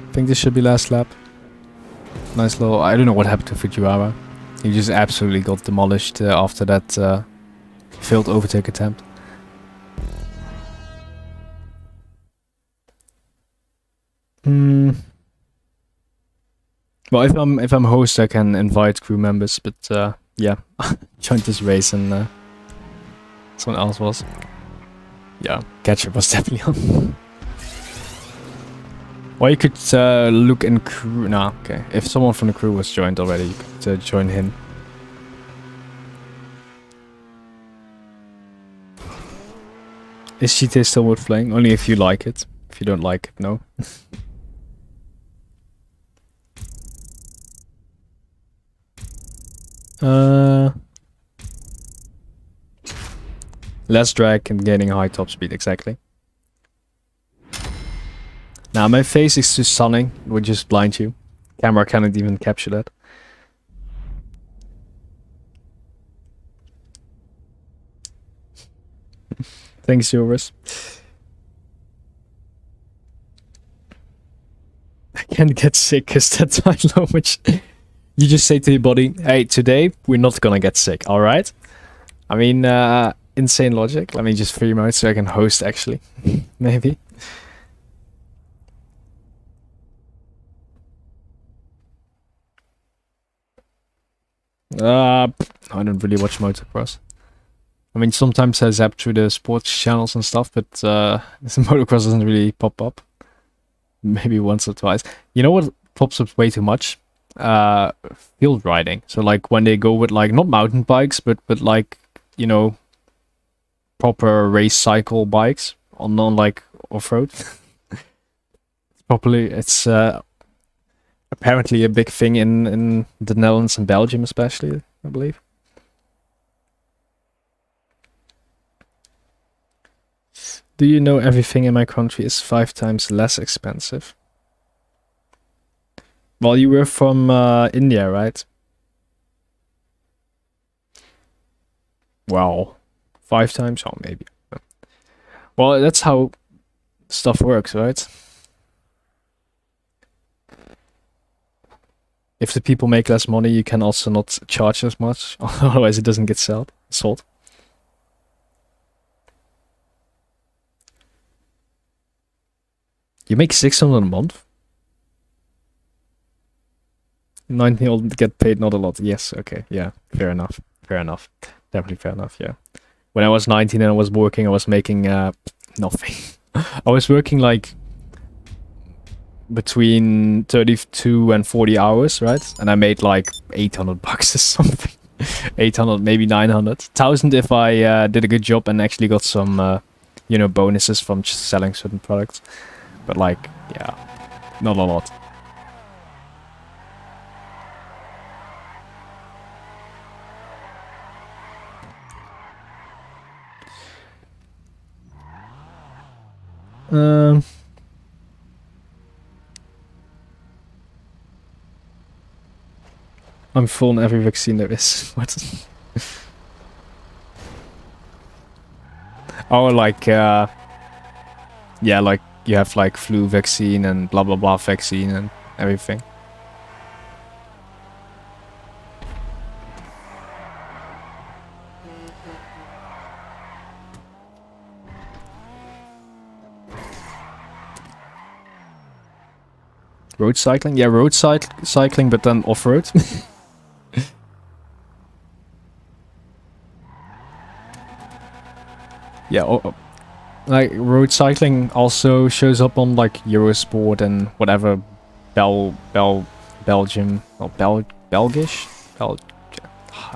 Speaker 1: I think this should be last lap. Nice little... I don't know what happened to Fujiwara. He just absolutely got demolished after that failed overtake attempt. Well, if I'm host, I can invite crew members, but yeah, joined this race and someone else was. Yeah, catcher was definitely on. Or you could look in crew. Nah, okay. If someone from the crew was joined already, you could join him. Is GTA still worth playing? Only if you like it. If you don't like it, no. Less drag and gaining high top speed, exactly. Now my face is too stunning, it would just blind you. Camera cannot even capture that. Thanks, Joris. I can't get sick because that's my language. You just say to your body, hey, today we're not gonna get sick, alright? I mean, insane logic. Let me just free mode so I can host actually. Maybe. I don't really watch motocross. I mean, sometimes I zap through the sports channels and stuff, but motocross doesn't really pop up. Maybe once or twice. You know what pops up way too much? Field riding. So like when they go with like, not mountain bikes, but like, you know, proper race cycle bikes on like off-road. It's apparently a big thing in the Netherlands and Belgium especially, I believe. Do you know everything in my country is 5 times less expensive? Well, you were from India, right? Wow. 5 times? Oh, maybe. Well, that's how stuff works, right? If the people make less money, you can also not charge as much. Otherwise, it doesn't get sold. You make 600 a month? 19-year-old get paid not a lot. Yes, okay, yeah, fair enough. Fair enough. Definitely fair enough, yeah. When I was 19 and I was working, I was making nothing. I was working like between 32 and 40 hours, right? And I made like 800 bucks or something. 800, maybe 900. 1000 if I did a good job and actually got some, you know, bonuses from just selling certain products. But like, yeah, not a lot. I'm full on every vaccine there is. What? Oh, like, yeah, like you have like flu vaccine and blah blah blah vaccine and everything. Road cycling? Yeah, road cycling, but then off-road. Yeah, like road cycling also shows up on like Eurosport and whatever Belgium or Belgish?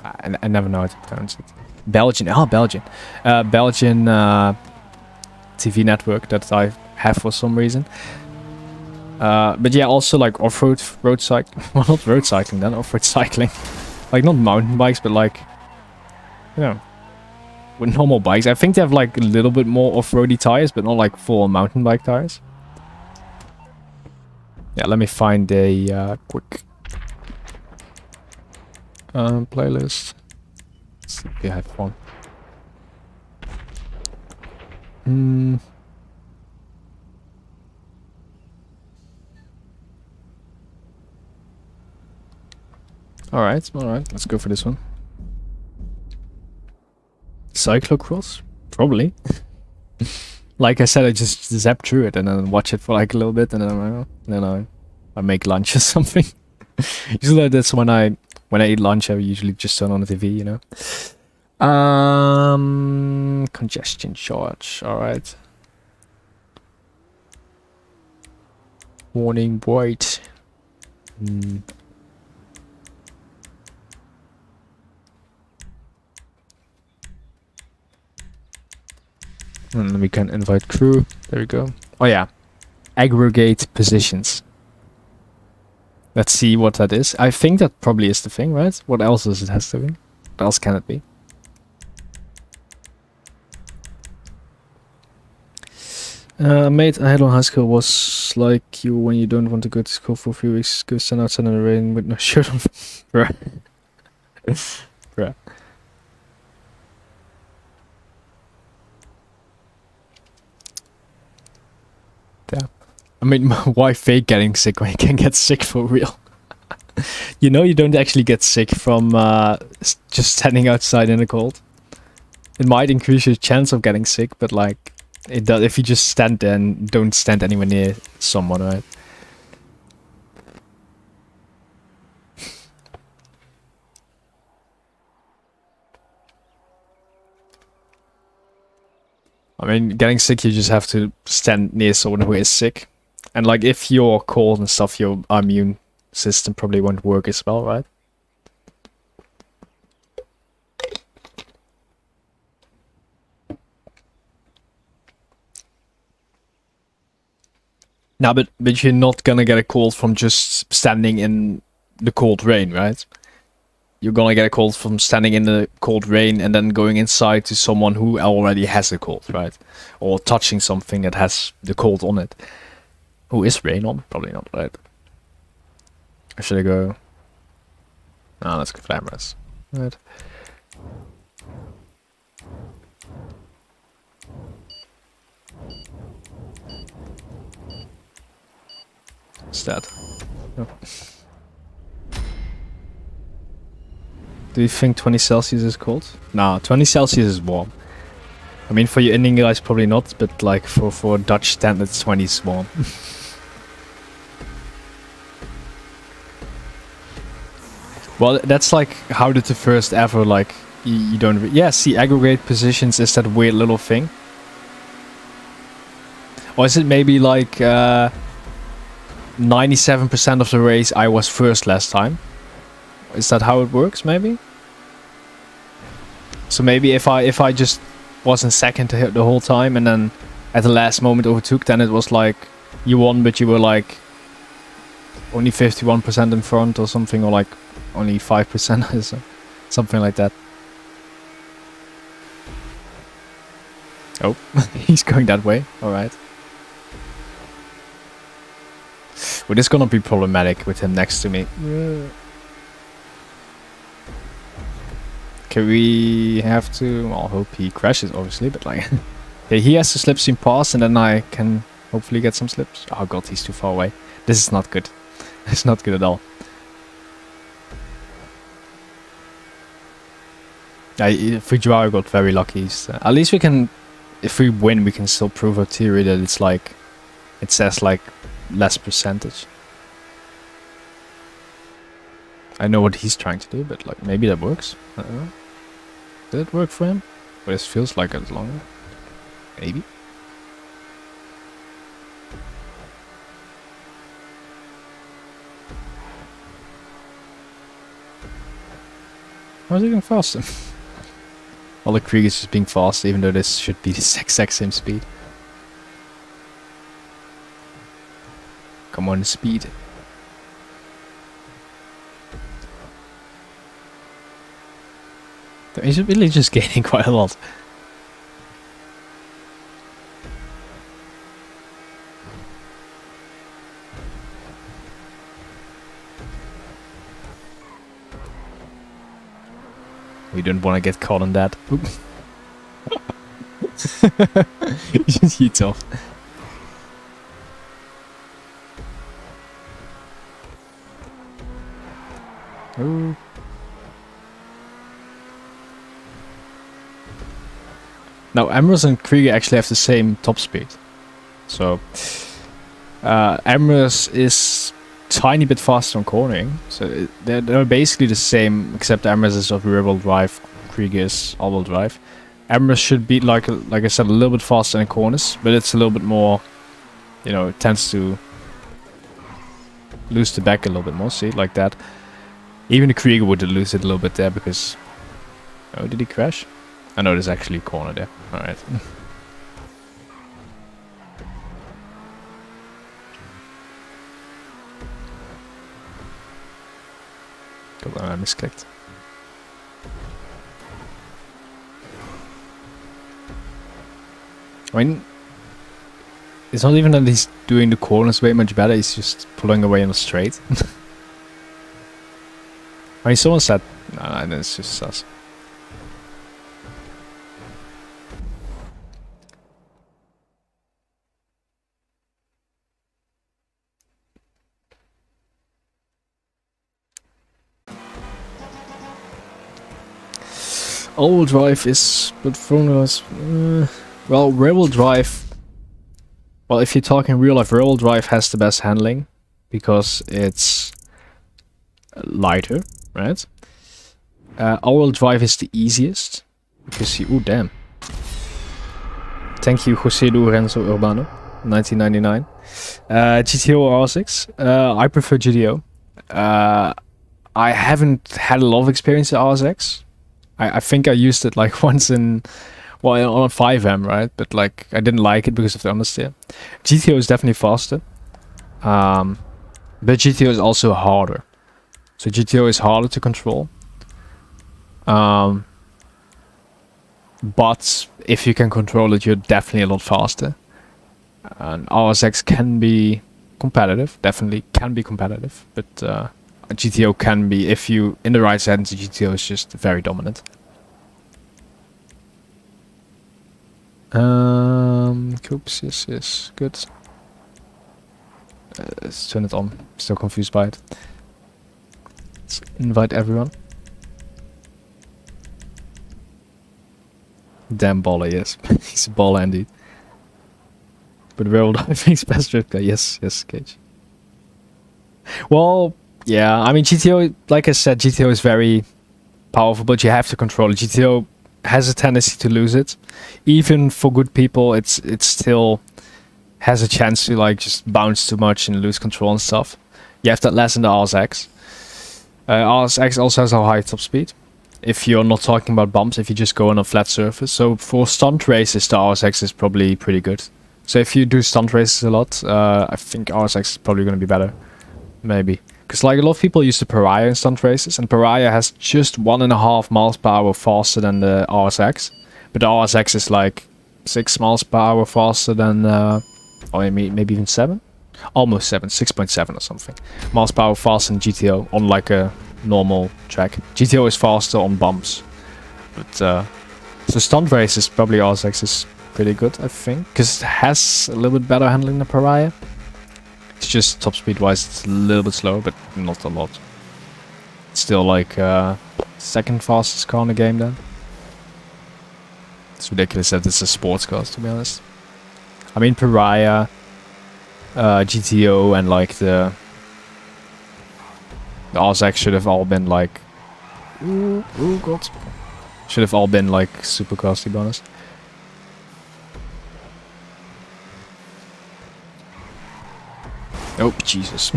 Speaker 1: I never know how to pronounce it. Belgian. Belgian TV network that I have for some reason. But yeah, also like off-road, road cycling. Well, not road cycling then, off-road cycling. Like not mountain bikes, but like, you know, with normal bikes. I think they have like a little bit more off-roady tires, but not like full mountain bike tires. Yeah, let me find a quick playlist. Let's see if we have one. Alright, let's go for this one. Cyclocross? Probably. Like I said, I just zap through it and then watch it for like a little bit and then I make lunch or something. Usually that's when I eat lunch, I usually just turn on the TV, you know. Congestion charge, alright. Warning bright. And then we can invite crew. There we go. Oh yeah. Aggregate positions. Let's see what that is. I think that probably is the thing, right? What else does it have to be? What else can it be? Mate, I had on high school was like you when you don't want to go to school for a few weeks, go stand outside in the rain with no shirt on. Bruh. Bruh. Yeah. I mean, why fake getting sick when you can get sick for real? You know you don't actually get sick from just standing outside in the cold. It might increase your chance of getting sick, but like, it does if you just stand there and don't stand anywhere near someone, right? I mean, getting sick, you just have to stand near someone who is sick. And like, if you're cold and stuff, your immune system probably won't work as well, right? Now, but you're not gonna get a cold from just standing in the cold rain, right? You're gonna get a cold from standing in the cold rain and then going inside to someone who already has a cold, right? Or touching something that has the cold on it. Who is rain on? Probably not, right? Or should I go? No, let's go glamorous. Right. What's that? Oh. Do you think 20 Celsius is cold? Nah, 20 Celsius is warm. I mean, for you Indian guys, probably not, but like for Dutch standards, 20 is warm. Well, that's like, how did the first ever, like, you don't... Yeah, see, aggregate positions is that weird little thing. Or is it maybe like 97% of the race I was first last time? Is that how it works, maybe? So maybe if I just was in second the whole time and then at the last moment overtook, then it was like you won, but you were like only 51% in front or something, or like only 5% or something like that. Oh, he's going that way. All right. Well, this is gonna be problematic with him next to me. Yeah. Okay, we have to... Well, I hope he crashes, obviously, but like... yeah, he has to slipstream pass, and then I can hopefully get some slips. Oh god, he's too far away. This is not good. It's not good at all. If we draw, I got very lucky. So at least we can... If we win, we can still prove our theory that it's like... It says like less percentage. I know what he's trying to do, but like maybe that works. I don't know. Did it work for him? But it feels like it's longer. Maybe. How is he going faster? All the Krieg is just being fast, even though this should be the exact same speed. Come on, speed. He's really just gaining quite a lot. We don't want to get caught on that. He just heats off. Ooh. Now, Ambrose and Krieger actually have the same top speed. So, Ambrose is tiny bit faster on cornering. So, they're basically the same, except Ambrose is of rear-wheel drive, Krieger is all-wheel drive. Ambrose should be, like I said, a little bit faster in corners, but it's a little bit more, you know, it tends to lose the back a little bit more, see, like that. Even the Krieger would lose it a little bit there because... Oh, did he crash? I know there's actually a corner there. Alright. God, I misclicked. I mean, it's not even that he's doing the corners way much better, he's just pulling away on the straight. I mean, someone said... No, it's just us. All-wheel drive is... But formulas... well, rear-wheel drive... Well, if you're talking real life, rear-wheel drive has the best handling. Because it's... lighter, right? All-wheel drive is the easiest. Because you... Ooh, damn. Thank you, José Lorenzo Urbano. 1999. GTO or RSX? I prefer GTO. I haven't had a lot of experience with RSX. I think I used it like once in, well, on 5M, right? But like I didn't like it because of the understeer. GTO is definitely faster, but GTO is also harder. So GTO is harder to control. But if you can control it, you're definitely a lot faster. And RSX can be competitive, definitely can be competitive, but GTO can be, if you in the right settings, GTO is just very dominant. Oops, yes, good. Let's turn it on. Still confused by it. Let's invite everyone. Damn baller, yes. He's a baller indeed. But real I think it's best drift guy. Yes, Cage. Well, yeah, I mean GTO, like I said, GTO is very powerful, but you have to control it. GTO has a tendency to lose it. Even for good people, it still has a chance to like just bounce too much and lose control and stuff. You have that less in the RSX. RSX also has a high top speed. if you're not talking about bumps, if you just go on a flat surface. So for stunt races, the RSX is probably pretty good. So if you do stunt races a lot, I think RSX is probably going to be better. Maybe. Because like a lot of people use the Pariah in stunt races, and Pariah has just 1.5 miles per hour faster than the RSX. But the RSX is like 6 miles per hour faster than, or maybe even 7? Almost 7, 6.7 or something. Miles per hour faster than GTO on like a normal track. GTO is faster on bumps. But, so stunt races, probably RSX is pretty good, I think. Because it has a little bit better handling than Pariah. It's just top speed wise, it's a little bit slower, but not a lot. It's still like second fastest car in the game then. It's ridiculous that it's a sports car, to be honest. I mean, Pariah, GTO, and like the RSX should have all been like, ooh god, should have all been like supercars, to be honest. Oh, Jesus.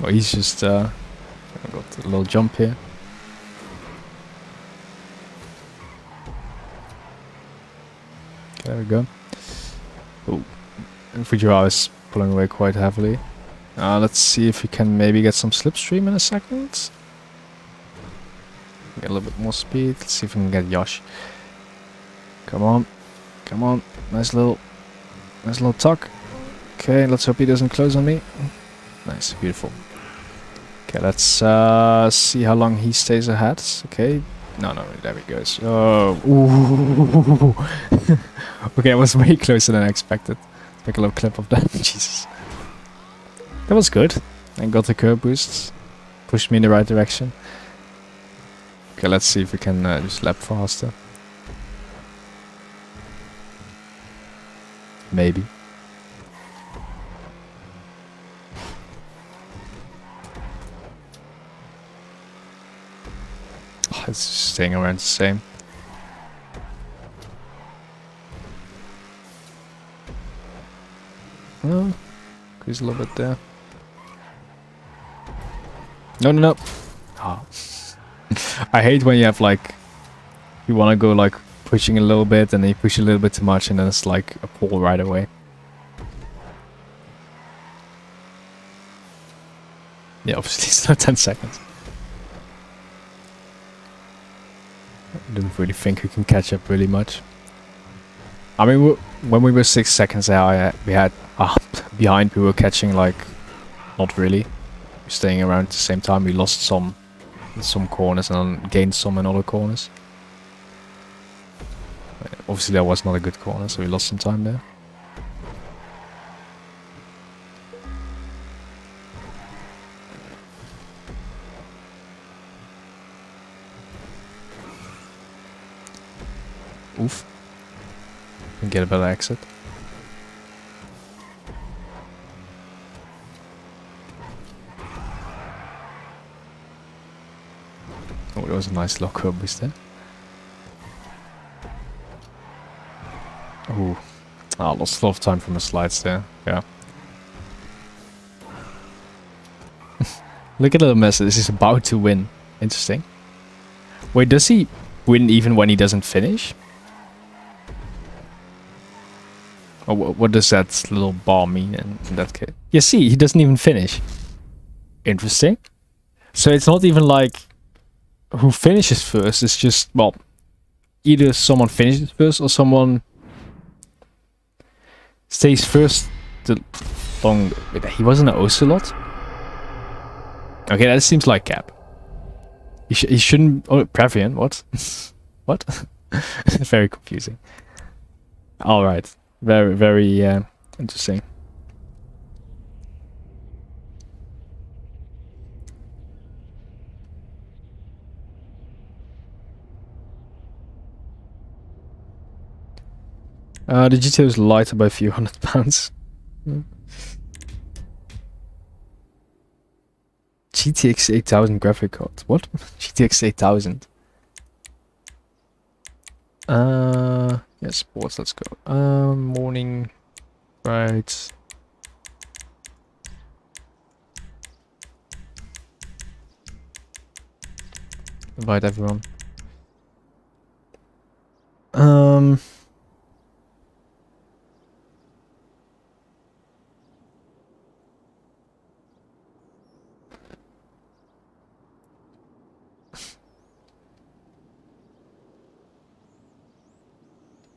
Speaker 1: Oh, he's just, I got a little jump here. Okay, there we go. Oh, and Fujiwara is pulling away quite heavily. Let's see if we can maybe get some slipstream in a second. Get a little bit more speed. Let's see if we can get Yosh. Come on. Come on. Nice little tuck. Okay, let's hope he doesn't close on me. Nice, beautiful. Okay, let's see how long he stays ahead. Okay. No, there he goes. Oh, ooh. Okay, it was way closer than I expected. Let's make a little clip of that. Jesus. That was good. I got the curb boost. Pushed me in the right direction. Okay, let's see if we can just lap faster. Maybe. Oh, it's just staying around the same. Oh, increase a little bit there. No. Oh. I hate when you have like, you want to go like pushing a little bit and then you push a little bit too much and then it's like a pull right away. Yeah, obviously it's not 10 seconds. I don't really think we can catch up really much. I mean, when we were 6 seconds out, we had behind, we were catching like, not really. We're staying around at the same time. We lost some in some corners and then gained some in other corners. Obviously that was not a good corner, so we lost some time there. Oof. Can get a better exit. Oh, that was a nice lock curb boost there. Ooh. Ah, lost a lot of time from the slides there. Yeah. Look at the mess. This is about to win. Interesting. Wait, does he win even when he doesn't finish? Or what does that little bar mean in that case? Yeah, see, he doesn't even finish. Interesting. So it's not even like who finishes first. It's just, well, either someone finishes first or someone stays first the long. Wait, he wasn't an Ocelot? Okay, that seems like cap. He shouldn't. Oh, Pravian, what? What? Very confusing. Alright. Very interesting. The GTO is lighter by a few £100. GTX 8000 graphic card. What? GTX 8000. Yeah, sports, let's go. Morning. Right. Invite everyone. Um.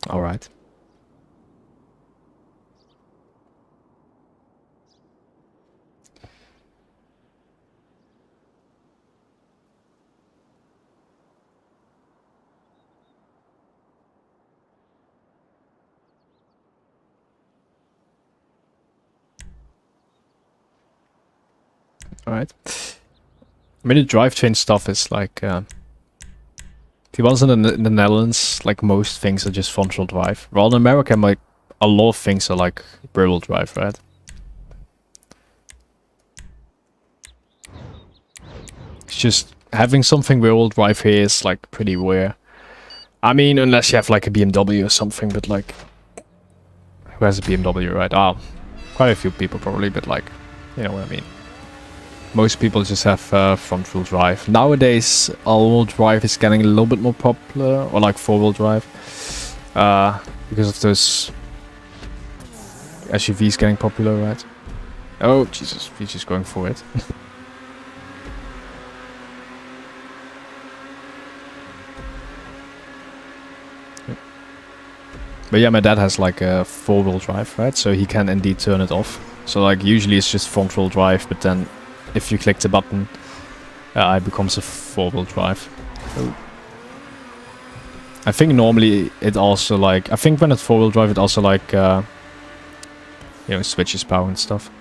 Speaker 1: All right. All right. I mean, the drivetrain stuff is like. The ones in the Netherlands, like most things are just front-wheel drive. While in America, like a lot of things are like rear-wheel drive, right? It's just having something rear-wheel drive here is like pretty rare. I mean, unless you have like a BMW or something, but like, who has a BMW, right? Ah, quite a few people probably, but like, you know what I mean. Most people just have front-wheel drive. Nowadays, all-wheel drive is getting a little bit more popular, or like four-wheel drive, because of those SUVs getting popular, right? Oh, Jesus, he's just going for it. But yeah, my dad has like a four-wheel drive, right? So he can indeed turn it off. So like usually it's just front-wheel drive, but then if you click the button, it becomes a four-wheel drive. Oh. I think normally it also like, I think when it's four-wheel drive, it also like, you know, switches power and stuff.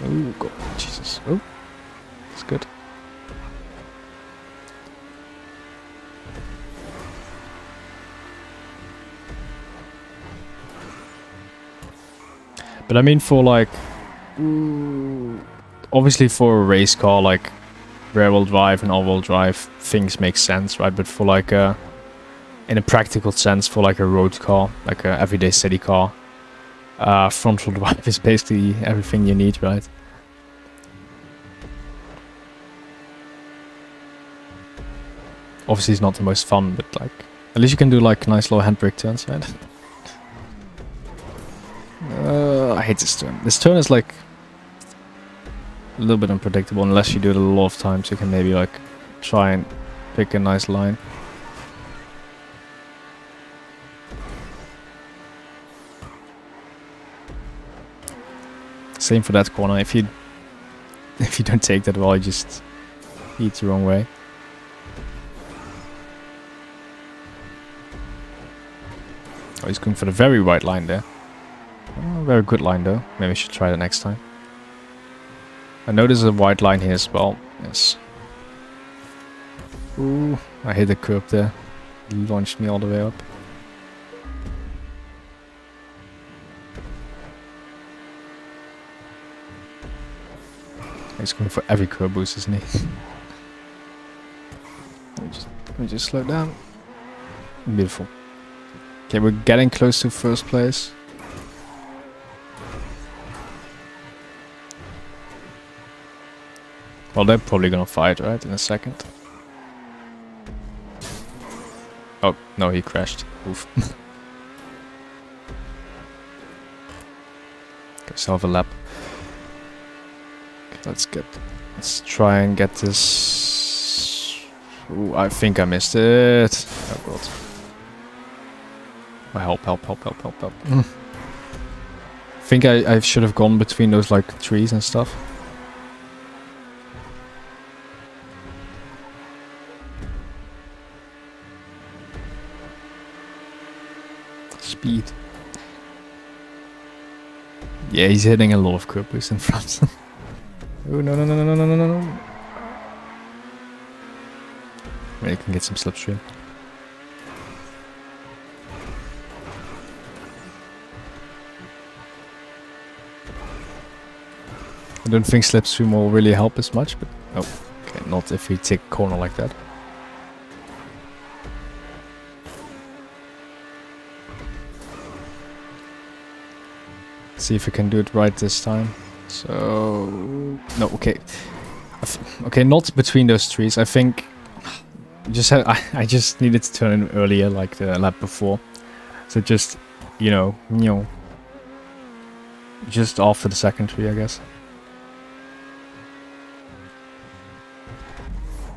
Speaker 1: Oh, God, Jesus. Oh, that's good. But I mean, for like, obviously for a race car, like rear-wheel drive and all-wheel drive, things make sense, right? But for like a, in a practical sense, for like a road car, like a everyday city car, front-wheel drive is basically everything you need, right? Obviously, it's not the most fun, but like, at least you can do like nice low handbrake turns, right? I hate this turn. This turn is like a little bit unpredictable unless you do it a lot of times. You can maybe like try and pick a nice line. Same for that corner. If you don't take that well, you just eat the wrong way. Oh, he's going for the very right line there. Oh, very good line though. Maybe I should try that next time. I know there's a white line here as well. Yes. Ooh, I hit the curb there. He launched me all the way up. He's going for every curb boost, isn't he? Let me just slow down. Beautiful. Okay, we're getting close to first place. Well, they're probably gonna fight, right, in a second. Oh, no, he crashed. Oof. Okay, so have a lap. Okay, let's try and get this. Ooh, I think I missed it. Oh god. Oh, help. I think I should have gone between those like trees and stuff. Speed. Yeah, he's hitting a lot of curb boosts in front. Oh no. Maybe you can get some slipstream. I don't think slipstream will really help as much, but oh, okay, not if we take a corner like that. See if we can do it right this time. So no, okay. Okay, not between those trees. I think I just needed to turn in earlier, like the lap before. So just, you know, just after the second tree, I guess.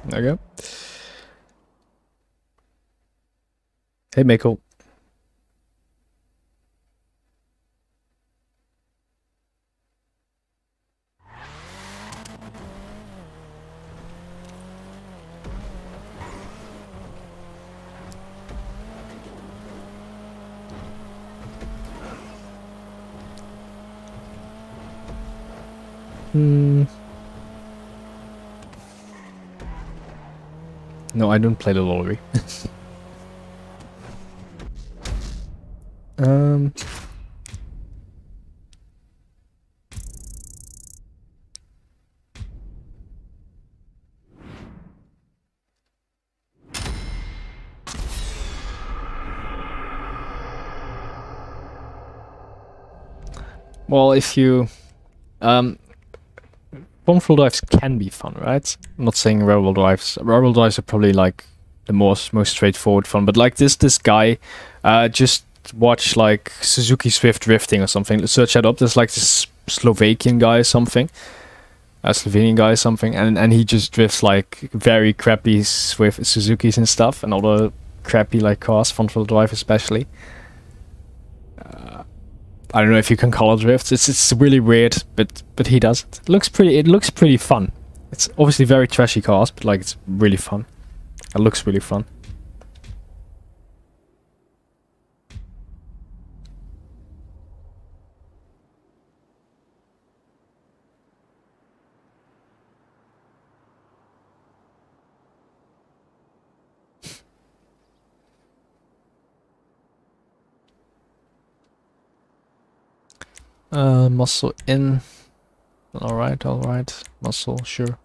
Speaker 1: There you go. Hey, Mako. No, I don't play the lottery. Well, if you Bombful drives can be fun, right? I'm not saying rebel drives. Rebel drives are probably like the most straightforward fun, but like this guy, just watch like Suzuki Swift drifting or something. Let's search that up. There's like this Slovakian guy or something, a Slovenian guy or something, and he just drifts like very crappy Swift Suzukis and stuff, and other crappy like cars, front-wheel drive especially. I don't know if you can color drift. It's really weird, but he does it. It looks pretty fun. It's obviously very trashy cars, but like it's really fun. It looks really fun. Muscle in. Alright. Muscle, sure.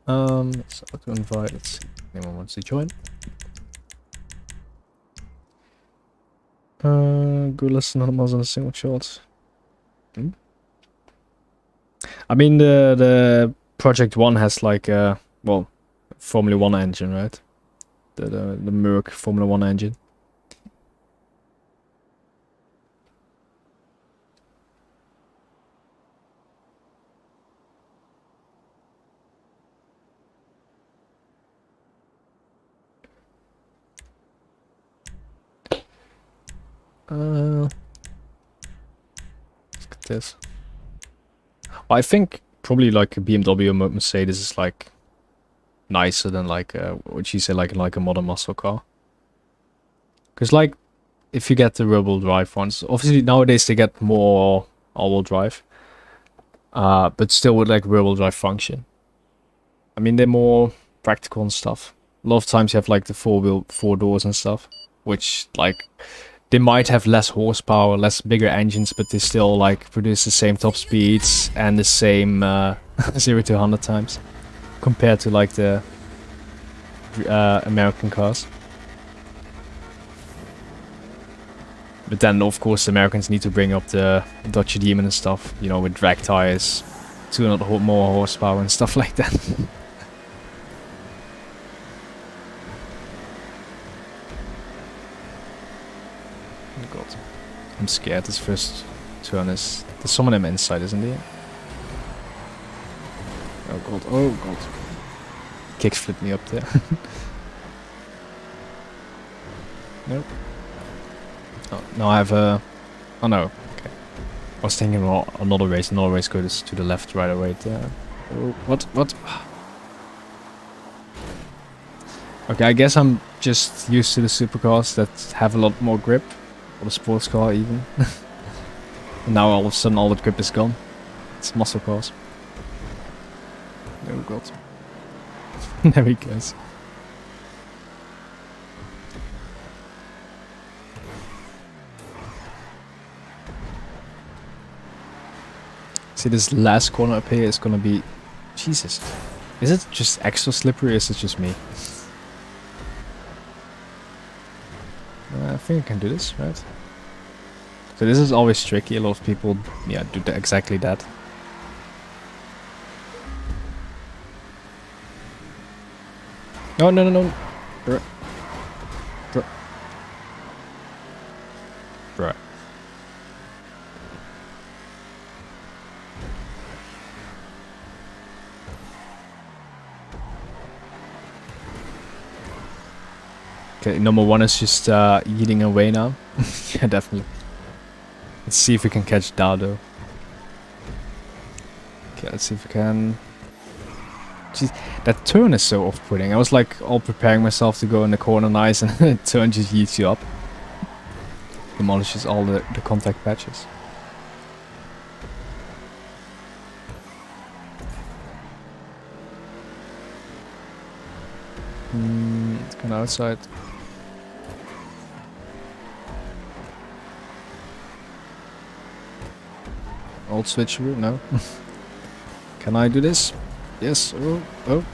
Speaker 1: So to invite, let's see if anyone wants to join. Good listen on a single shot. I mean the Project 1 has like a Formula 1 engine, right? The Merc Formula 1 engine. Look at this. Well, I think probably like a BMW or Mercedes is like nicer than like what you say like a modern muscle car. Because like if you get the rear-wheel drive ones, obviously nowadays they get more all-wheel drive, but still with like rear-wheel drive function. I mean they're more practical and stuff. A lot of times you have like the four doors and stuff, which like they might have less horsepower, bigger engines, but they still like produce the same top speeds and the same 0 to 100 times compared to like the American cars. But then of course the Americans need to bring up the Dodge Demon and stuff, you know, with drag tires, 200 more horsepower and stuff like that. Oh god. I'm scared this first turn is... There's someone on the inside, isn't there? Oh god. Kick flipped me up there. Nope. Oh, now I have a... Oh no, okay. I was thinking about another race goes to the left right away there. Oh, what? Okay, I guess I'm just used to the supercars that have a lot more grip. Or the sports car even. And now all of a sudden all the grip is gone. It's muscle cars. Oh god. There he goes. See, this last corner up here is gonna be... Jesus. Is it just extra slippery or is it just me? I think I can do this, right? So this is always tricky. A lot of people, yeah, do exactly that. No, no, no, no. Bruh. Okay, number one is just eating away now. Yeah, definitely. Let's see if we can catch Dado. Okay, let's see if we can. Jeez, that turn is so off-putting. I was like all preparing myself to go in the corner nice, and the turn just yeets you up. Demolishes all the contact patches. Let's go outside. Old switcheroo? No. Can I do this? Yes. Oh, oh.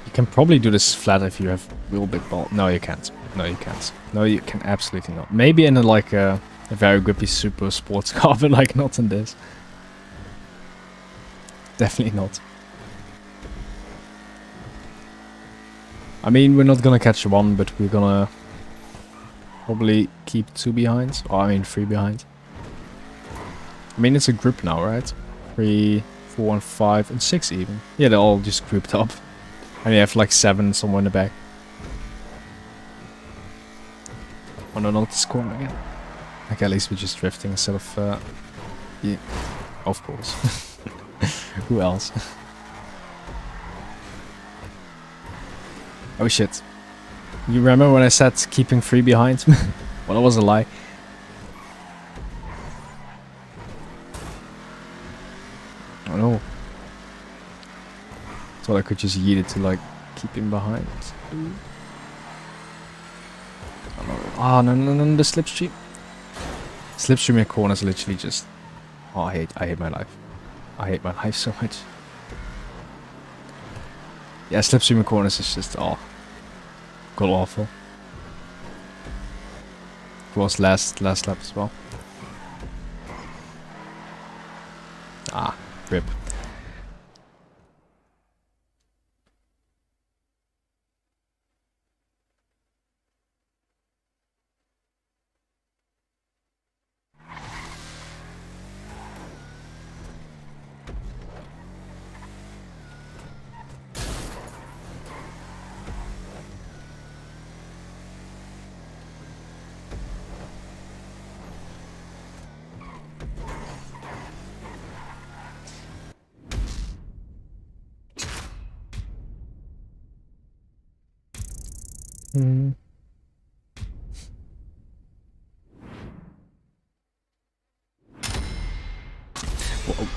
Speaker 1: You can probably do this flat if you have real big ball. No, you can't. No, you can't. No, you can absolutely not. Maybe in a very grippy super sports car, but like not in this. Definitely not. I mean, we're not gonna catch one, but we're gonna probably keep 2 behind. Or I mean 3 behind. I mean, it's a group now, right? 3, 4, and 5, and 6 even. Yeah, they're all just grouped up. And you have like 7 somewhere in the back. Oh no, not this corner again. Okay, at least we're just drifting instead of... yeah, of course. Who else? Oh shit. You remember when I said keeping 3 behind? Well, that was a lie. Oh no. Thought I could just yeet it to like keep him behind. Oh no. Oh no, no, no, the slipstream. Slipstream in corners literally just... Oh, I hate my life. I hate my life so much. Yeah, slipstream in corners is just, oh, god awful. It was last lap as well. Ah, rip.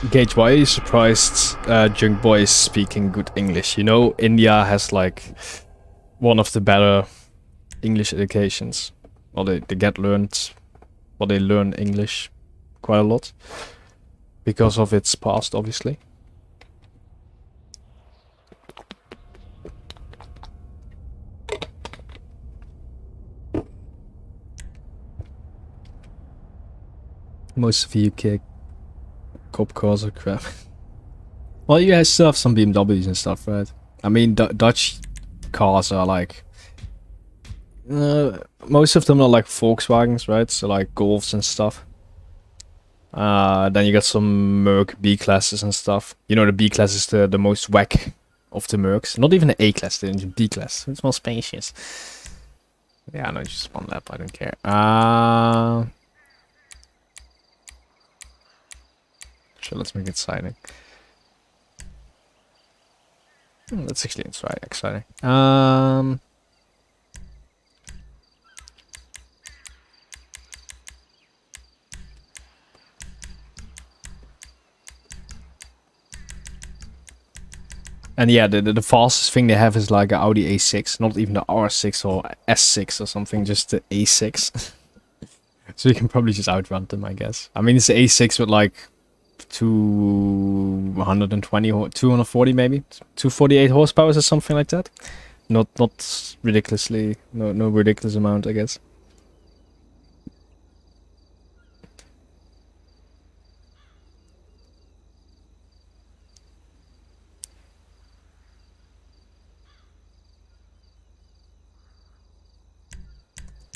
Speaker 1: Gage, why are you surprised Junk Boy is speaking good English? You know, India has like one of the better English educations. Well, they learn English quite a lot. Because of its past, obviously. Most of the UK cop cars are crap. Well, you guys still have some BMWs and stuff, right? I mean, Dutch cars are like... most of them are like Volkswagens, right? So like Golfs and stuff. Then you got some Merc B-classes and stuff. You know, the B-class is the most whack of the Mercs. Not even the A-class, the B-class. It's more spacious. Yeah, no, just 1 lap, I don't care. Sure, let's make it exciting. That's actually exciting. And yeah, the fastest thing they have is like an Audi A6, not even the R6 or S6 or something, just the A6. So you can probably just outrun them, I guess. I mean, it's the A6 with like 220 or 240 maybe, 248 horsepower or something like that. Not ridiculously, no ridiculous amount, I guess.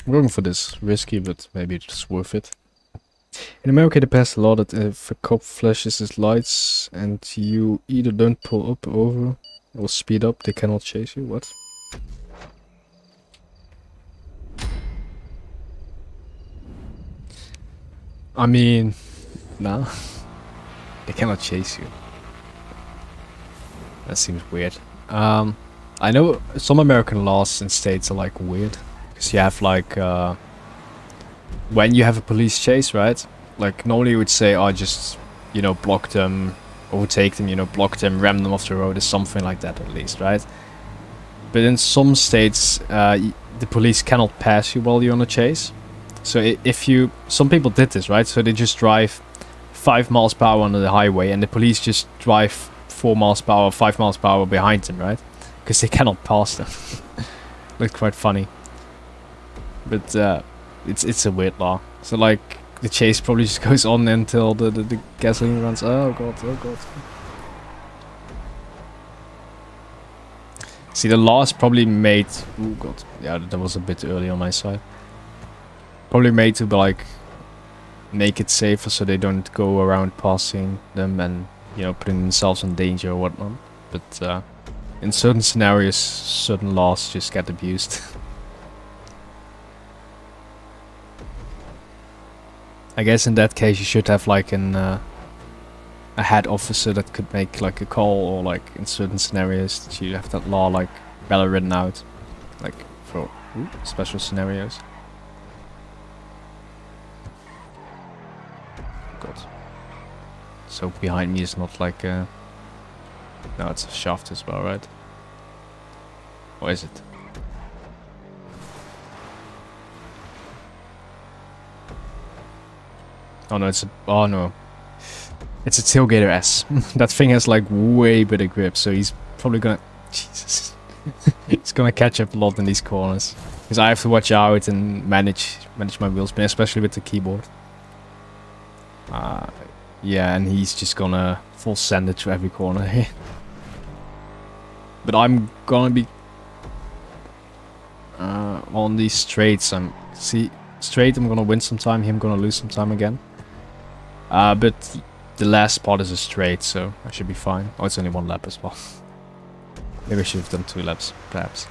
Speaker 1: I'm going for this risky, but maybe it's worth it. In America, they passed a law that if a cop flashes his lights and you either don't pull up over or speed up, they cannot chase you. What? I mean, nah. They cannot chase you. That seems weird. I know some American laws in states are like weird. Because you have like, when you have a police chase, right? Like normally you would say, oh, just, you know, block them, overtake them, you know, block them, ram them off the road, or something like that at least, right? But in some states, the police cannot pass you while you're on a chase. So if you, some people did this, right? So they just drive 5 miles per hour on the highway, and the police just drive 4 miles per hour, 5 miles per hour behind them, right? Because they cannot pass them. Looks quite funny. But it's a weird law. So like the chase probably just goes on until the gasoline runs. Oh god, oh god. See, the law is probably made. Oh god, yeah, that was a bit early on my side. Probably made to like make it safer so they don't go around passing them and, you know, putting themselves in danger or whatnot. But in certain scenarios, certain laws just get abused. I guess in that case you should have like a head officer that could make like a call, or like in certain scenarios that you have that law like better written out, like for special scenarios. God. So behind me is not like a... No, it's a shaft as well, right? Or is it? Oh no, it's a... Oh no. It's a tailgater S. That thing has like way better grip, so he's probably gonna... Jesus. He's gonna catch up a lot in these corners. Because I have to watch out and manage my wheel spin, especially with the keyboard. Yeah, and he's just gonna full send it to every corner here. But I'm gonna be... on these straights, straight I'm gonna win some time, him gonna lose some time again. But the last part is a straight, so I should be fine. Oh, it's only 1 lap as well. Maybe I should have done 2 laps, perhaps.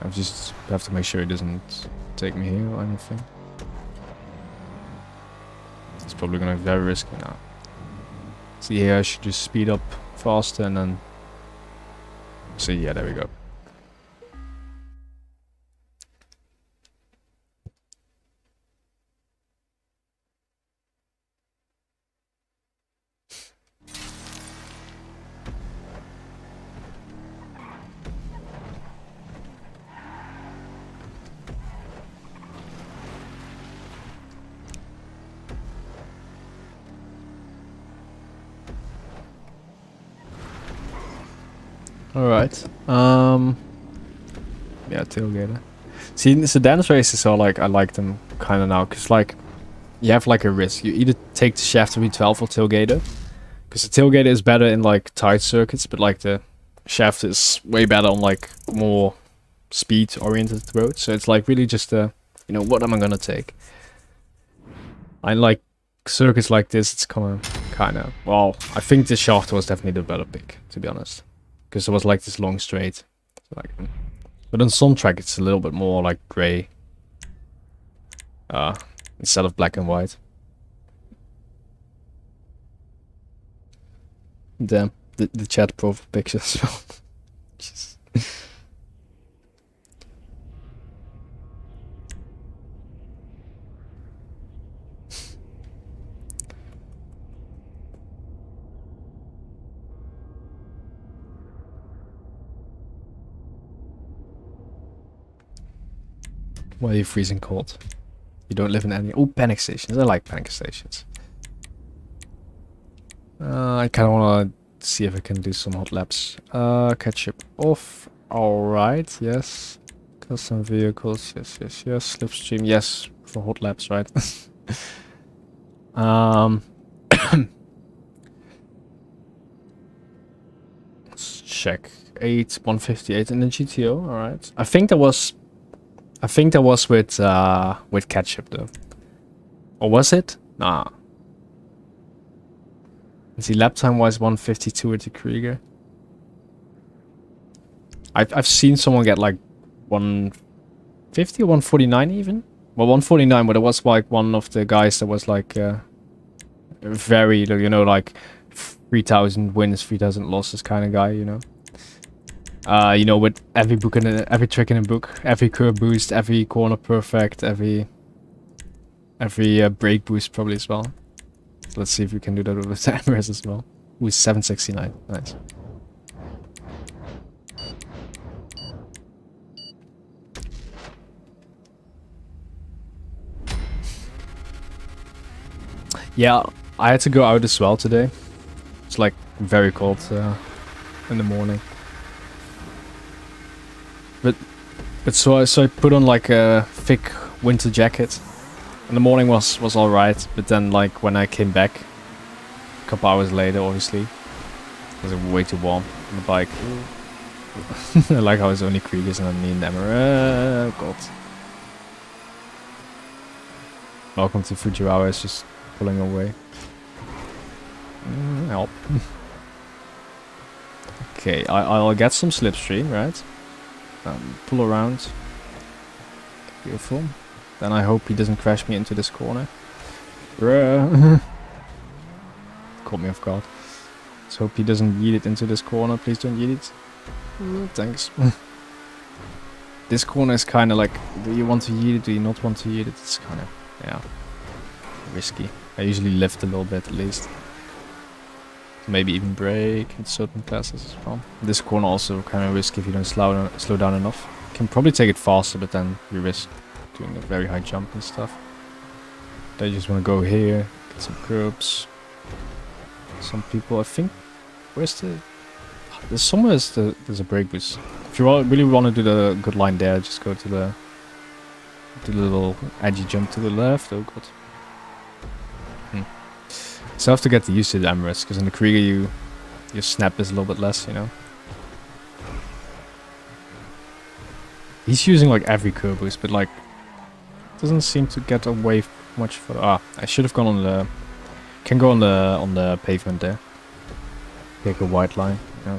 Speaker 1: I just have to make sure he doesn't take me here or anything. It's probably gonna be very risky now. See here, I should just speed up faster and then... See, yeah, there we go. Alright, yeah, tailgater. See, the dance races are like, I like them kind of now, because like, you have like a risk. You either take the shaft to V12 or tailgater, because the tailgater is better in like tight circuits, but like the shaft is way better on like more speed oriented roads. So it's like really just you know, what am I gonna take? I like circuits like this, it's kind of, well, I think the shaft was definitely the better pick, to be honest. Because it was like this long straight. Like, but on some track it's a little bit more like grey. Instead of black and white. Damn, the chat profile picture as well. Jeez. Why are you freezing cold? You don't live in any... Oh, panic stations. I like panic stations. I kind of want to see if I can do some hot laps. Ketchup off. Alright, yes. Custom vehicles, yes. Slipstream, yes. For hot laps, right? Let's check. 158 in the GTO, alright. I think that was with ketchup though. Or was it? Nah. Let's see, lap time wise 152 with the Krieger. I've seen someone get like 150 or 149 even. Well, 149, but it was like one of the guys that was like very, you know, like 3,000 wins, 3,000 losses kind of guy, you know. You know, with every book in every trick in a book, every curve boost, every corner perfect, every brake boost probably as well. So let's see if we can do that with the Emirates as well. With 769, nice. Yeah, I had to go out as well today. It's like very cold in the morning. But so I put on like a thick winter jacket. And the morning was alright, but then like when I came back a couple hours later, obviously, it was way too warm on the bike. Like I was only Kriegers and then me and Emma. God. Welcome to Fujiwara, it's just pulling away. Help. Okay, I'll get some slipstream, right? Pull around. Beautiful. Then I hope he doesn't crash me into this corner. Caught me off guard. Let's hope he doesn't yeet it into this corner. Please don't yeet it. Thanks. This corner is kind of like, do you want to yeet it? Do you not want to yeet it? It's kind of, yeah, risky. I usually lift a little bit at least. Maybe even brake in certain classes as well. This corner also kind of risky if you don't slow down enough. You can probably take it faster, but then you risk doing a very high jump and stuff. They just want to go here, get some curbs. Some people, I think, where's the... There's somewhere there's a brake boost. If you really want to do the good line there, just go to the little edgy jump to the left. Oh god. So I have to get used to the Emirates, because in the Krieger your snap is a little bit less, you know. He's using like every curb boost, but like doesn't seem to get away much further. Ah, I should have gone on the... Can go on the pavement there. Take a white line. Yeah.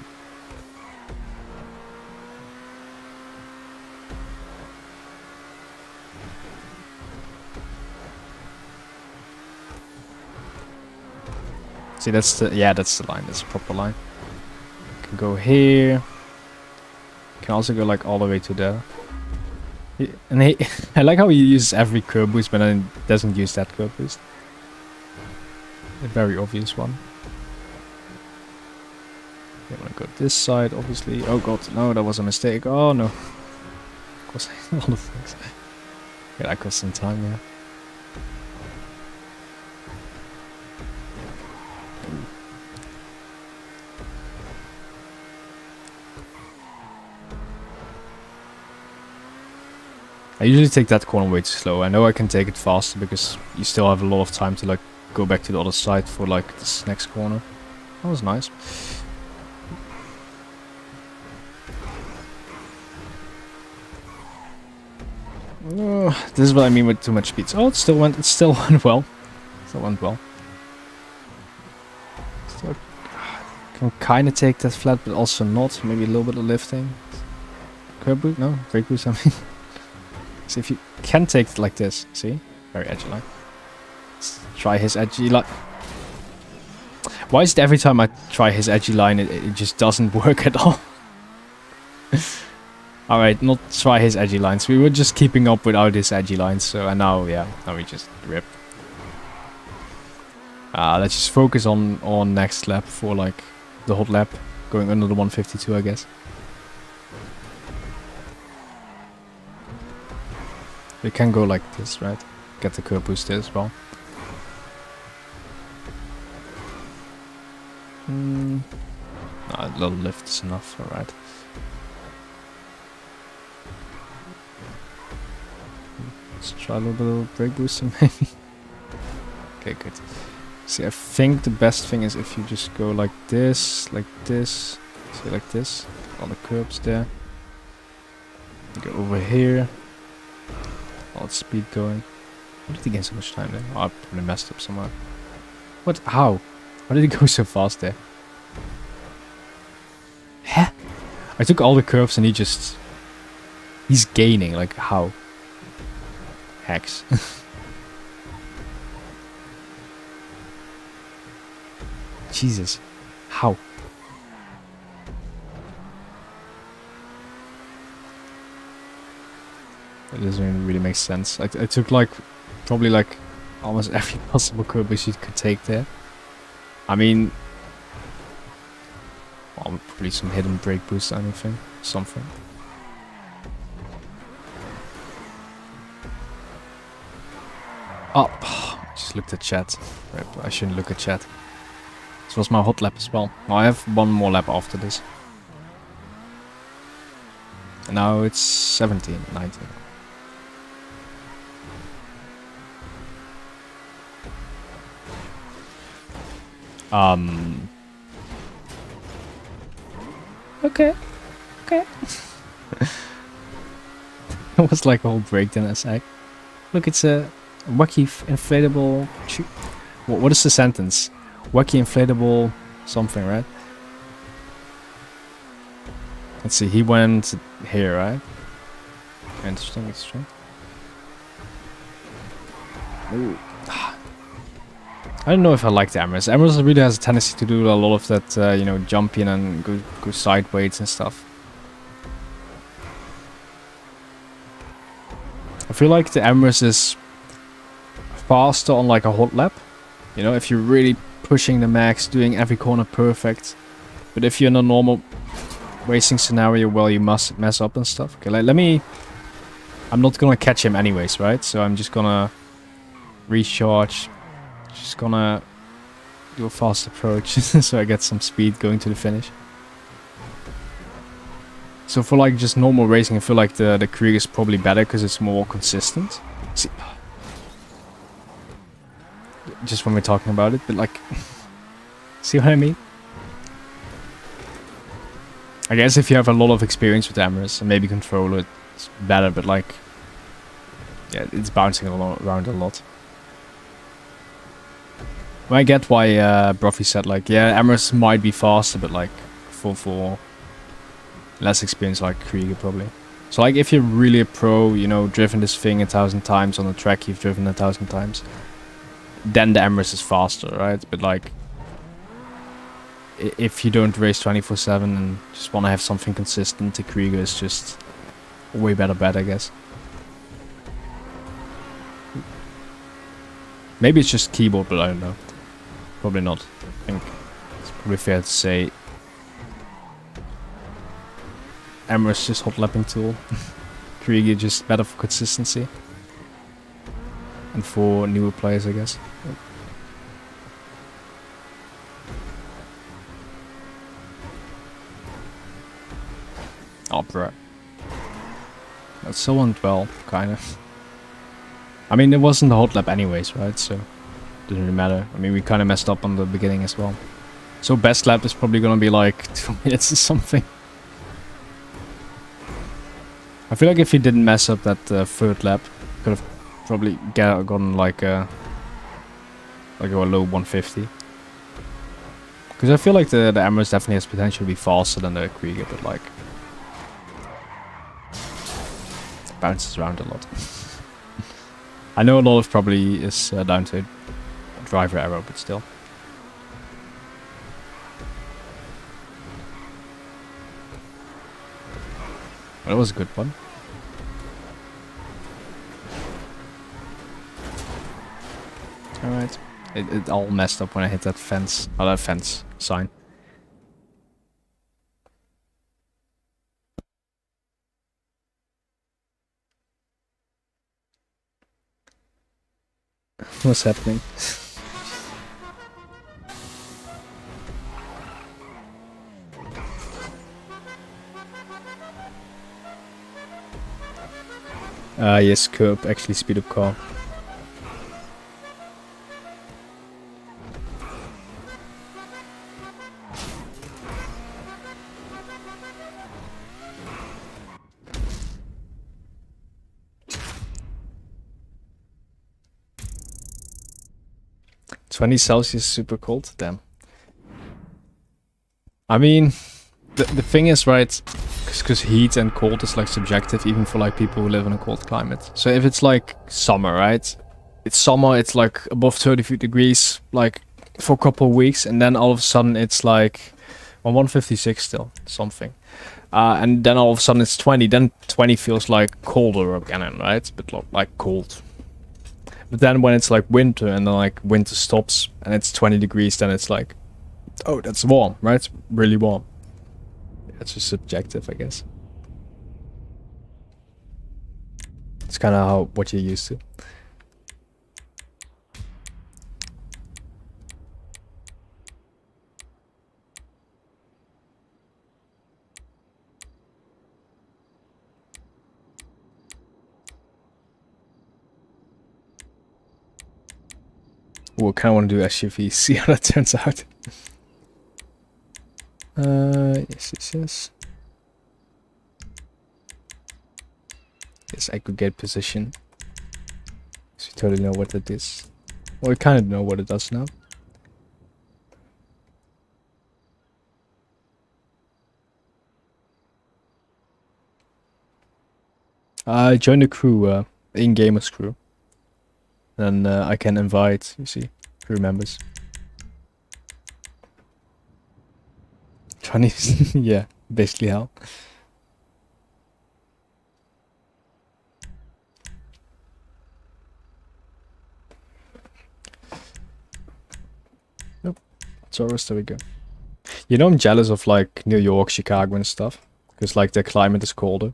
Speaker 1: See, that's the line. That's the proper line. Can go here. Can also go like all the way to there. And I like how he uses every curb boost, but then doesn't use that curb boost. A very obvious one. I want to go this side, obviously. Oh god, no, that was a mistake. Oh no. Of course, all the things. Yeah, that cost some time, yeah. I usually take that corner way too slow. I know I can take it faster because you still have a lot of time to like go back to the other side for like this next corner. That was nice. This is what I mean with too much speed. Oh, it still went well. Still went well. Still can kind of take that flat, but also not. Maybe a little bit of lifting. Curb boot? No, brake boost. I mean. So if you can take it like this, see? Very edgy line. Let's try his edgy line. Why is it every time I try his edgy line, it just doesn't work at all? Alright, not try his edgy lines. We were just keeping up without his edgy lines, so and now, yeah, now we just rip. Let's just focus on next lap for like the hot lap, going under the 152, I guess. We can go like this, right? Get the curb boost there as well. little lift is enough, alright. Let's try a little bit of brake boosting maybe. Okay, good. See, I think the best thing is if you just go like this, see, like this, all the curbs there. Go over here. All the speed going. Why did he gain so much time there? Oh, I probably messed up somewhere. What? How? Why did he go so fast there? Huh? I took all the curves and he's gaining, like how? Hacks. Jesus. How? It doesn't even really make sense. I took like, probably like almost every possible curve which you could take there. I mean, well, probably some hidden brake boost or anything. Something. Oh, just looked at chat. Right, I shouldn't look at chat. This was my hot lap as well. I have one more lap after this. And now it's 17, 19. Okay. Okay. It was like a whole breakdown as I... Look, it's a wacky inflatable... What is the sentence? Wacky inflatable something, right? Let's see, he went here, right? Interesting, interesting. Ooh. I don't know if I like the Emeralds. Emeralds really has a tendency to do a lot of that, you know, jump in and go sideways and stuff. I feel like the Emeralds is faster on like a hot lap. You know, if you're really pushing the max, doing every corner perfect. But if you're in a normal racing scenario, well, you must mess up and stuff. Okay, let me... I'm not gonna catch him anyways, right? So I'm just gonna recharge. Just gonna do a fast approach so I get some speed going to the finish. So for like just normal racing, I feel like the Krieg is probably better because it's more consistent. See, just when we're talking about it, but like, see what I mean? I guess if you have a lot of experience with Emirates and maybe control it, it's better, but like, yeah, it's bouncing around a lot. I get why Bruffy said like, yeah, Emirates might be faster, but like for less experience like Krieger probably. So like if you're really a pro, you know, driven this thing 1,000 times on the track you've driven 1,000 times, then the Emirates is faster, right? But like, if you don't race 24/7 and just want to have something consistent, the Krieger is just a way better bet, I guess. Maybe it's just keyboard, but I don't know. Probably not. I think it's probably fair to say Emirates just hot lapping tool. Krieger just better for consistency. And for newer players, I guess. Oh, bruh. That still went well, kind of. I mean, it wasn't a hot lap anyways, right? So, doesn't really matter. I mean, we kind of messed up on the beginning as well. So, best lap is probably gonna be like 2 minutes or something. I feel like if he didn't mess up that third lap, could have probably gotten like a low 150. Because I feel like the Emirates definitely has potential to be faster than the Krieger, but like, bounces around a lot. I know a lot of probably is down to driver error, but still. Well, that was a good one. Alright. It all messed up when I hit that fence. Oh, that fence sign. What's happening? Yes, curb, actually speed up car. $20 is super cold, damn. I mean, the thing is, right, because heat and cold is like subjective even for like people who live in a cold climate. So if it's like summer, right? It's summer, it's like above 30 degrees, like for a couple of weeks, and then all of a sudden it's like 156 still, something. And then all of a sudden it's 20, then 20 feels like colder again, right? But like cold. But then when it's like winter and then like winter stops and it's 20 degrees, then it's like, oh, that's warm, right? It's really warm. It's just subjective, I guess. It's kind of how what you're used to. Ooh, I kind of want to do SUV, see how that turns out. Yes. Yes, I could get position. So we totally know what that is. Well, we kind of know what it does now. Join the crew, EenGamers Crew. Then I can invite, you see, crew members. 20, yeah, basically how. Nope, Taurus, there we go. You know, I'm jealous of like New York, Chicago and stuff. Because like the climate is colder.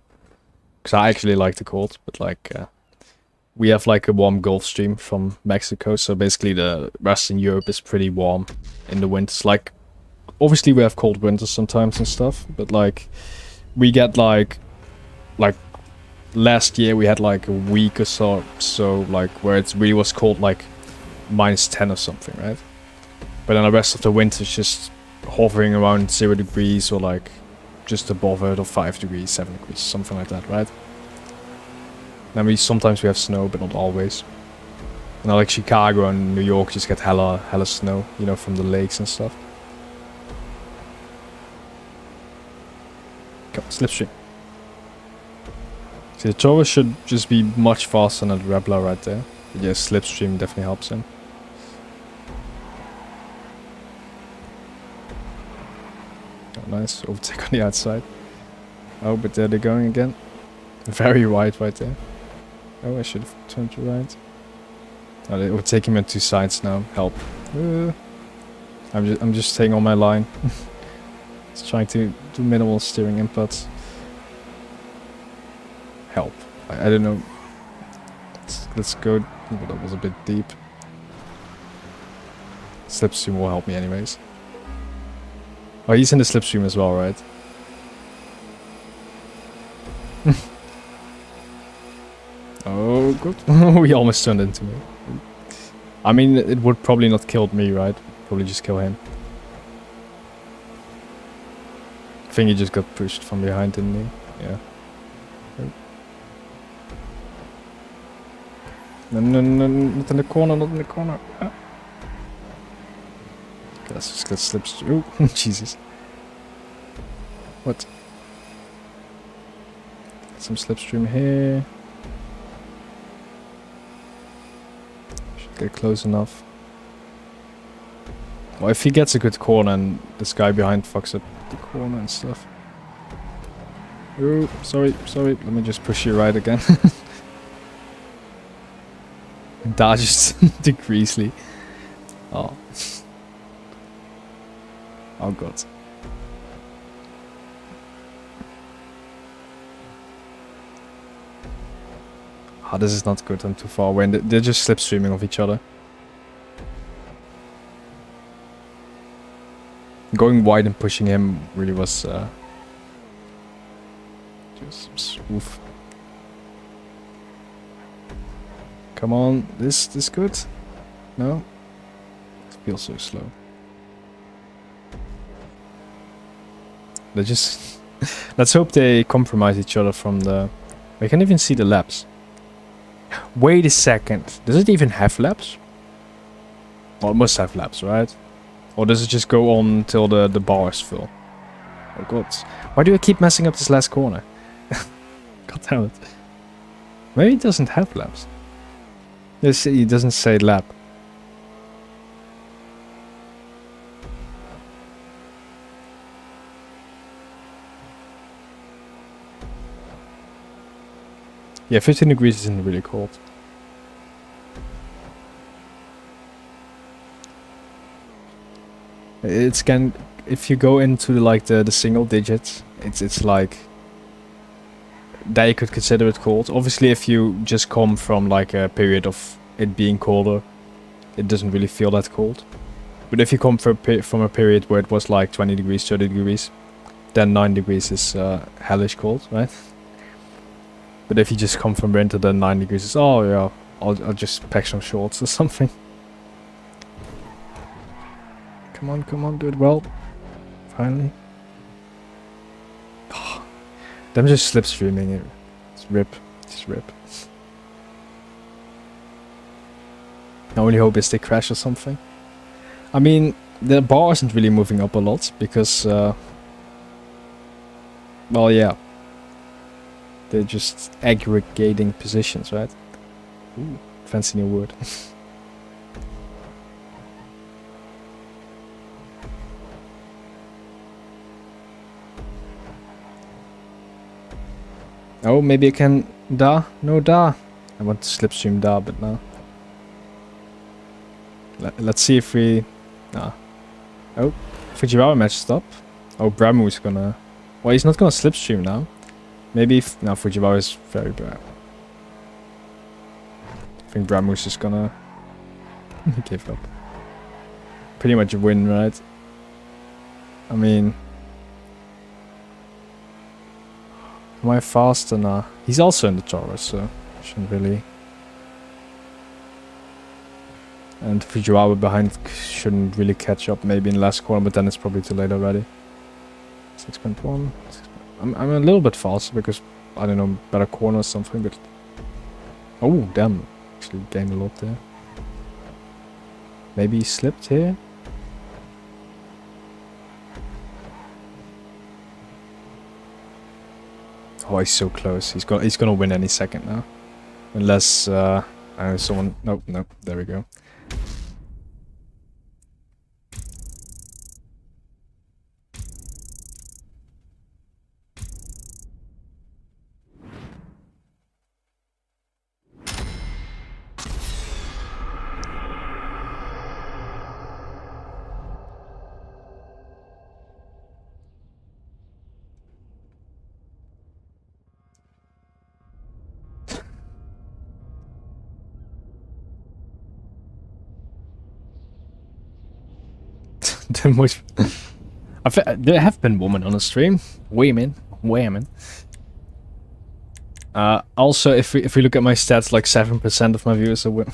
Speaker 1: Because I actually like the cold, but like we have like a warm Gulf Stream from Mexico, so basically the Western Europe is pretty warm in the winters. Like, obviously we have cold winters sometimes and stuff, but like we get like last year we had like a week or so like where it really was cold, like -10 or something, right? But then the rest of the winter is just hovering around 0 degrees or like just above it, or 5 degrees, 7 degrees, something like that, right? Then sometimes we have snow, but not always. And like Chicago and New York just get hella snow, you know, from the lakes and stuff. Come on, slipstream. See, the Taurus should just be much faster than the Rebla right there. But yeah, slipstream definitely helps him. Oh, nice. Overtake on the outside. Oh, but there they're going again. Very wide right there. Oh, I should have turned to right. Oh, they will take him at two sides now. Help. I'm just staying on my line. Just trying to do minimal steering inputs. Help. I don't know. Let's go. Oh, that was a bit deep. Slipstream will help me anyways. Oh, he's in the slipstream as well, right? Oh, good. He almost turned into me. I mean, it would probably not kill me, right? Probably just kill him. I think he just got pushed from behind, didn't he? Yeah. No, not in the corner, not in the corner. Ah. Okay, let's just get slipstream. Oh, Jesus. What? Get some slipstream here. Should get close enough. Well, if he gets a good corner and this guy behind fucks up the corner and stuff. Oh, sorry. Let me just push you right again. Dodges the Greasley. Oh. Oh god. Oh, this is not good. I'm too far away. And they're just slipstreaming of each other. Going wide and pushing him really was just oof. Come on, this good? No? It feels so slow. They just... Let's hope they compromise each other from the... We can even see the laps. Wait a second. Does it even have laps? Well, it must have laps, right? Or does it just go on until the bar is full? Oh god. Why do I keep messing up this last corner? God damn it. Maybe it doesn't have laps. It doesn't say lap. Yeah, 15 degrees isn't really cold. It's can if you go into like the single digits, it's like that you could consider it cold. Obviously, if you just come from like a period of it being colder, it doesn't really feel that cold. But if you come from a period where it was like 20 degrees, 30 degrees, then 9 degrees is hellish cold, right? But if you just come from winter, then 9 degrees is, oh yeah, I'll just pack some shorts or something. Come on, do it well. Finally. Oh, them just slipstreaming it. It's rip. Just rip. I only hope is they crash or something. I mean, the bar isn't really moving up a lot because, well, yeah. They're just aggregating positions, right? Ooh, fancy new word. Oh, maybe I can da? No da. I want to slipstream da, but no. Let's see if we... Nah. Oh, Fujiwara matched up. Oh, Bramu's gonna... Well, he's not gonna slipstream now. Maybe if... No, Fujiwara is very bad. I think Bramu's just gonna... give up. Pretty much a win, right? I mean... Am I faster now? He's also in the Taurus, so... Shouldn't really... And Fujiwara behind shouldn't really catch up maybe in last corner, but then it's probably too late already. 6.1. I'm a little bit faster because, I don't know, better corner or something, but... Oh, damn. Actually gained a lot there. Maybe he slipped here? Oh, he's so close. He's gonna win any second now. Unless, I don't know, someone... Nope, nope, there we go. The most... there have been women on the stream. Women. Also, if we look at my stats, like 7% of my viewers are women.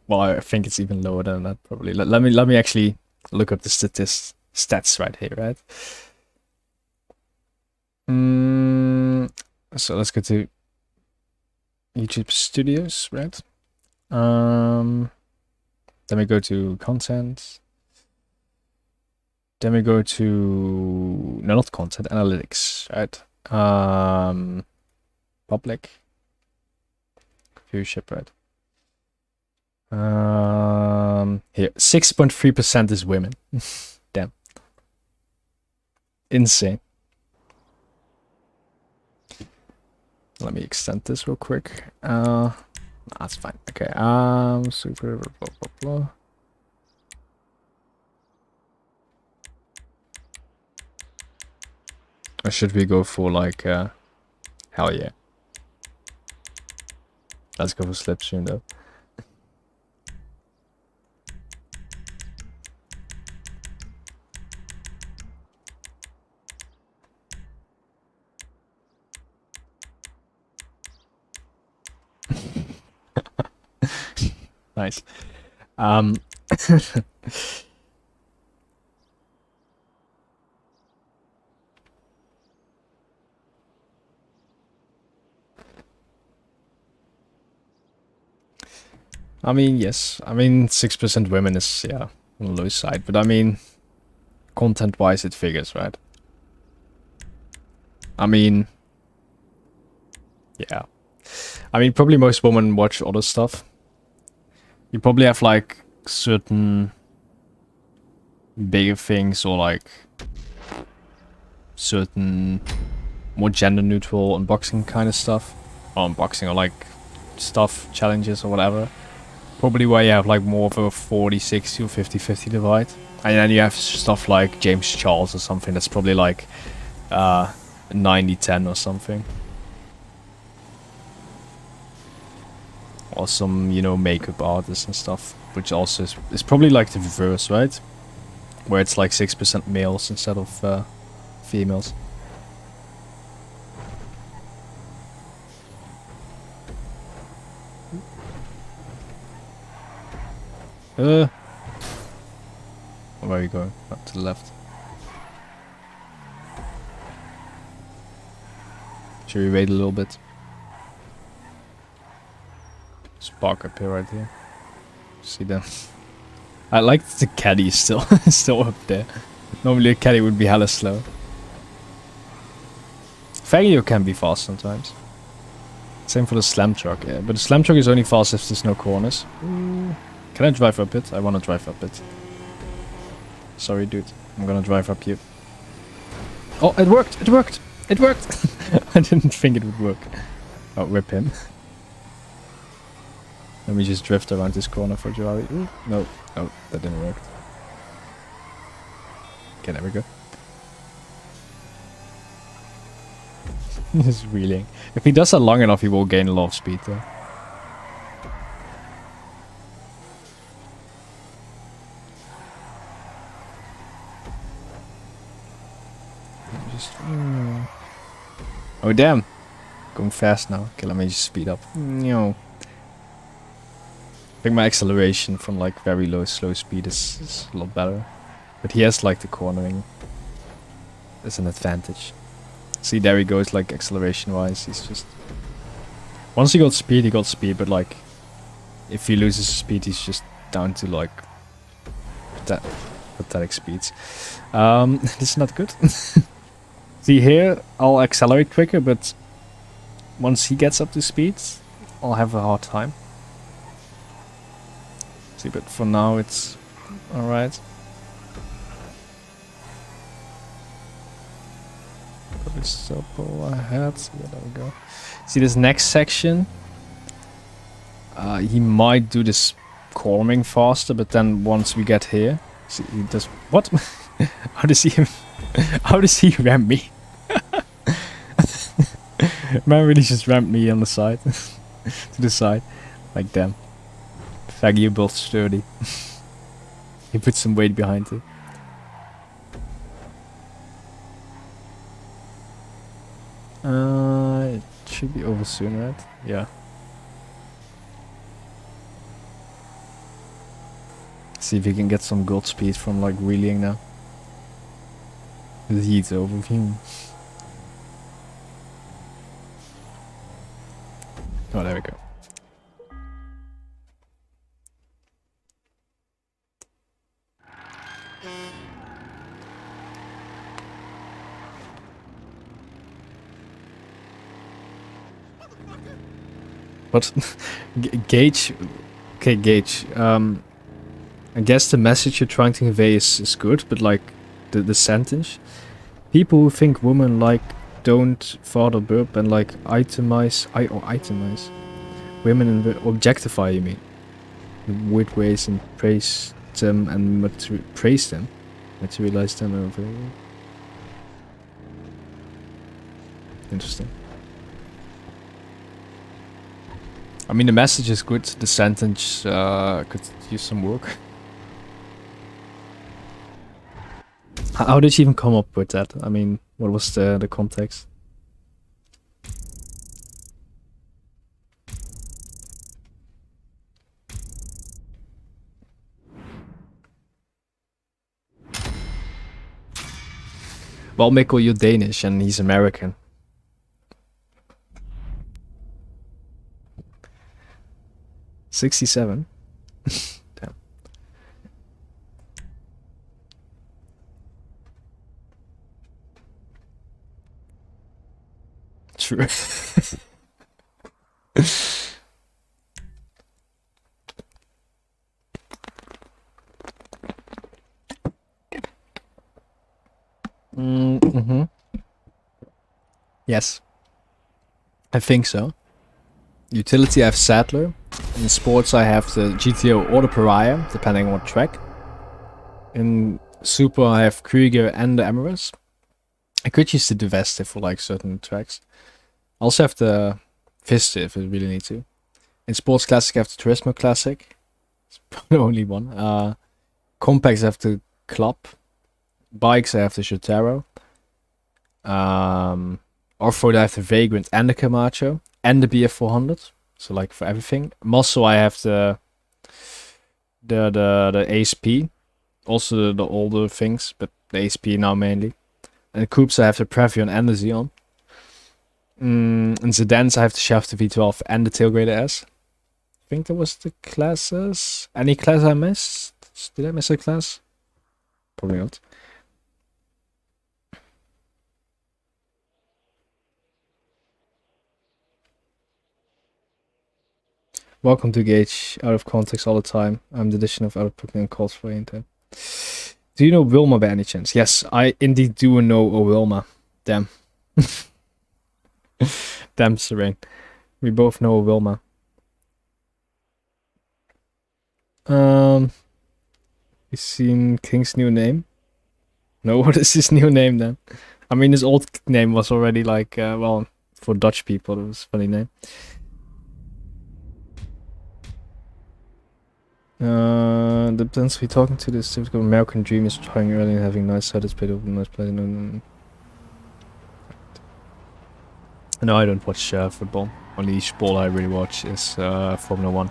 Speaker 1: Well, I think it's even lower than that, probably. Let me actually look up the stats right here, right? So let's go to YouTube Studios, right? Then we go to content. Then we go to... No, not content, analytics, right? Public. Viewership, right? Here, 6.3% is women. Damn. Insane. Let me extend this real quick. That's fine. Okay, super blah blah blah. Or should we go for like hell yeah. Let's go for slipstream though. Nice. Um, I mean, yes. I mean, 6% women is, yeah, on the low side. But I mean, content-wise, it figures, right? I mean, yeah. I mean, probably most women watch other stuff. You probably have, like, certain bigger things or, like, certain more gender-neutral unboxing kind of stuff. Or unboxing or, like, stuff, challenges or whatever. Probably where you have like more of a 40-60 or 50-50 divide. And then you have stuff like James Charles or something that's probably like 90-10 or something. Or some, you know, makeup artists and stuff. Which also is probably like the reverse, right? Where it's like 6% males instead of females. Where are you going? Up to the left. Should we wait a little bit? Spark up here, right here. See them. I like the caddy still still up there. Normally a caddy would be hella slow. Fagio can be fast sometimes. Same for the slam truck, yeah. But the slam truck is only fast if there's no corners. Ooh. Can I drive up it? I want to drive up it. Sorry, dude. I'm gonna drive up you. Oh, it worked! It worked! It worked! I didn't think it would work. Oh, rip him. Let me just drift around this corner for Jawari. Ooh, no, no, that didn't work. Okay, there we go. He's wheeling. If he does that long enough, he will gain a lot of speed though. Oh damn! Going fast now. Okay, let me just speed up. No. I think my acceleration from like very low slow speed is a lot better. But he has like the cornering as an advantage. See, there he goes, like acceleration wise. He's just... Once he got speed, but like if he loses speed, he's just down to like pathetic speeds. This is not good. See here, I'll accelerate quicker, but once he gets up to speed, I'll have a hard time. See, but for now it's alright. Probably still pull ahead. Yeah, there we go. See this next section? He might do this cornering faster, but then once we get here, see, he does what? How does he ram me? Man really just rammed me on the side. To the side. Like damn. Faggy built sturdy. He put some weight behind it. It should be over soon, right? Yeah. See if we can get some gold speed from like wheeling now. The heat's over. Oh, there we go. What? Gage? Okay, Gage. I guess the message you're trying to convey is good, but like the sentence. People who think women like don't father burp and like itemize women and objectify, you mean? In weird ways and praise them and materialize them over. Interesting. I mean, the message is good. The sentence could use some work. How did you even come up with that? I mean, what was the context? Well, Mikkel, you're Danish and he's American. $67. Damn. True. Mm-hmm. Yes. I think so. Utility I have Sadler. In sports I have the GTO or the Pariah, depending on what track. In Super I have Krieger and the Emirates. I could use the Divestive for like certain tracks. I also have the Vista if I really need to. In Sports Classic I have the Turismo Classic. It's probably the only one. Compacts I have the Club. Bikes I have the Jotaro. Off-road I have the Vagrant and the Camacho. And the BF400. So like for everything. Muscle I have the ASP. Also the older things, but the ASP now mainly. And the Coupes I have the Previon and the Xeon. In Sedans I have the Shaft, the V12 and the Tailgrader S. I think that was the classes. Any class I missed? Did I miss a class? Probably not. Welcome to Gage, out of context all the time. I'm the addition of output and calls for intent. Do you know Wilma by any chance? Yes, I indeed do know a Wilma. Damn. Damn, Serene. We both know a Wilma. You seen King's new name? No, what is his new name then? I mean, his old name was already like, well, for Dutch people, it was a funny name. The plans we talking to this typical American dream is trying early and having nice side play open, nice play. No, I don't watch football. Only sport I really watch is Formula 1.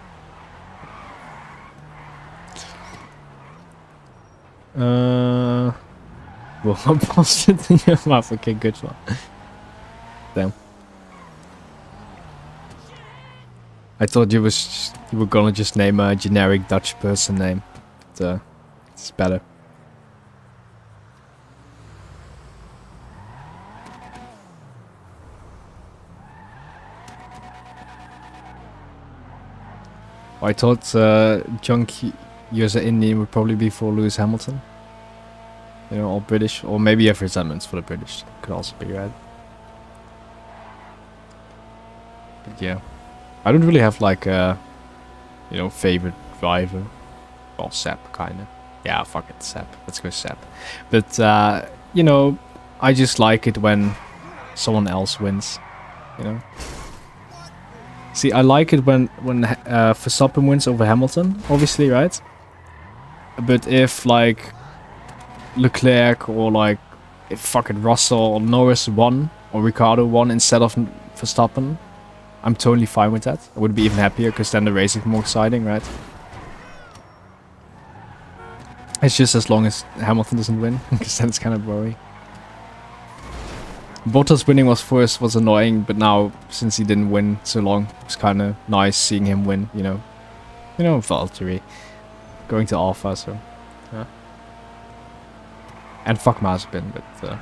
Speaker 1: Well, I'm posted in your mouth. Okay, good one. Damn. I thought you were gonna just name a generic Dutch person name. But, it's better. I thought Junk user Indian would probably be for Lewis Hamilton. You know, all British, or maybe you have resentments for the British. Could also be right. But yeah. I don't really have like a, you know, favorite driver. Well, Sepp, kinda. Yeah, fuck it, Sepp. Let's go Sepp. But, you know, I just like it when someone else wins, you know? See, I like it when Verstappen wins over Hamilton, obviously, right? But if, like, Leclerc or, like, if fucking Russell or Norris won, or Ricardo won instead of Verstappen, I'm totally fine with that. I would be even happier because then the race is more exciting, right? It's just as long as Hamilton doesn't win, because then it's kind of boring. Bottas winning was annoying, but now since he didn't win so long, it's kind of nice seeing him win. You know, Valtteri going to Alpha, so yeah. And fuck Mazepin, but.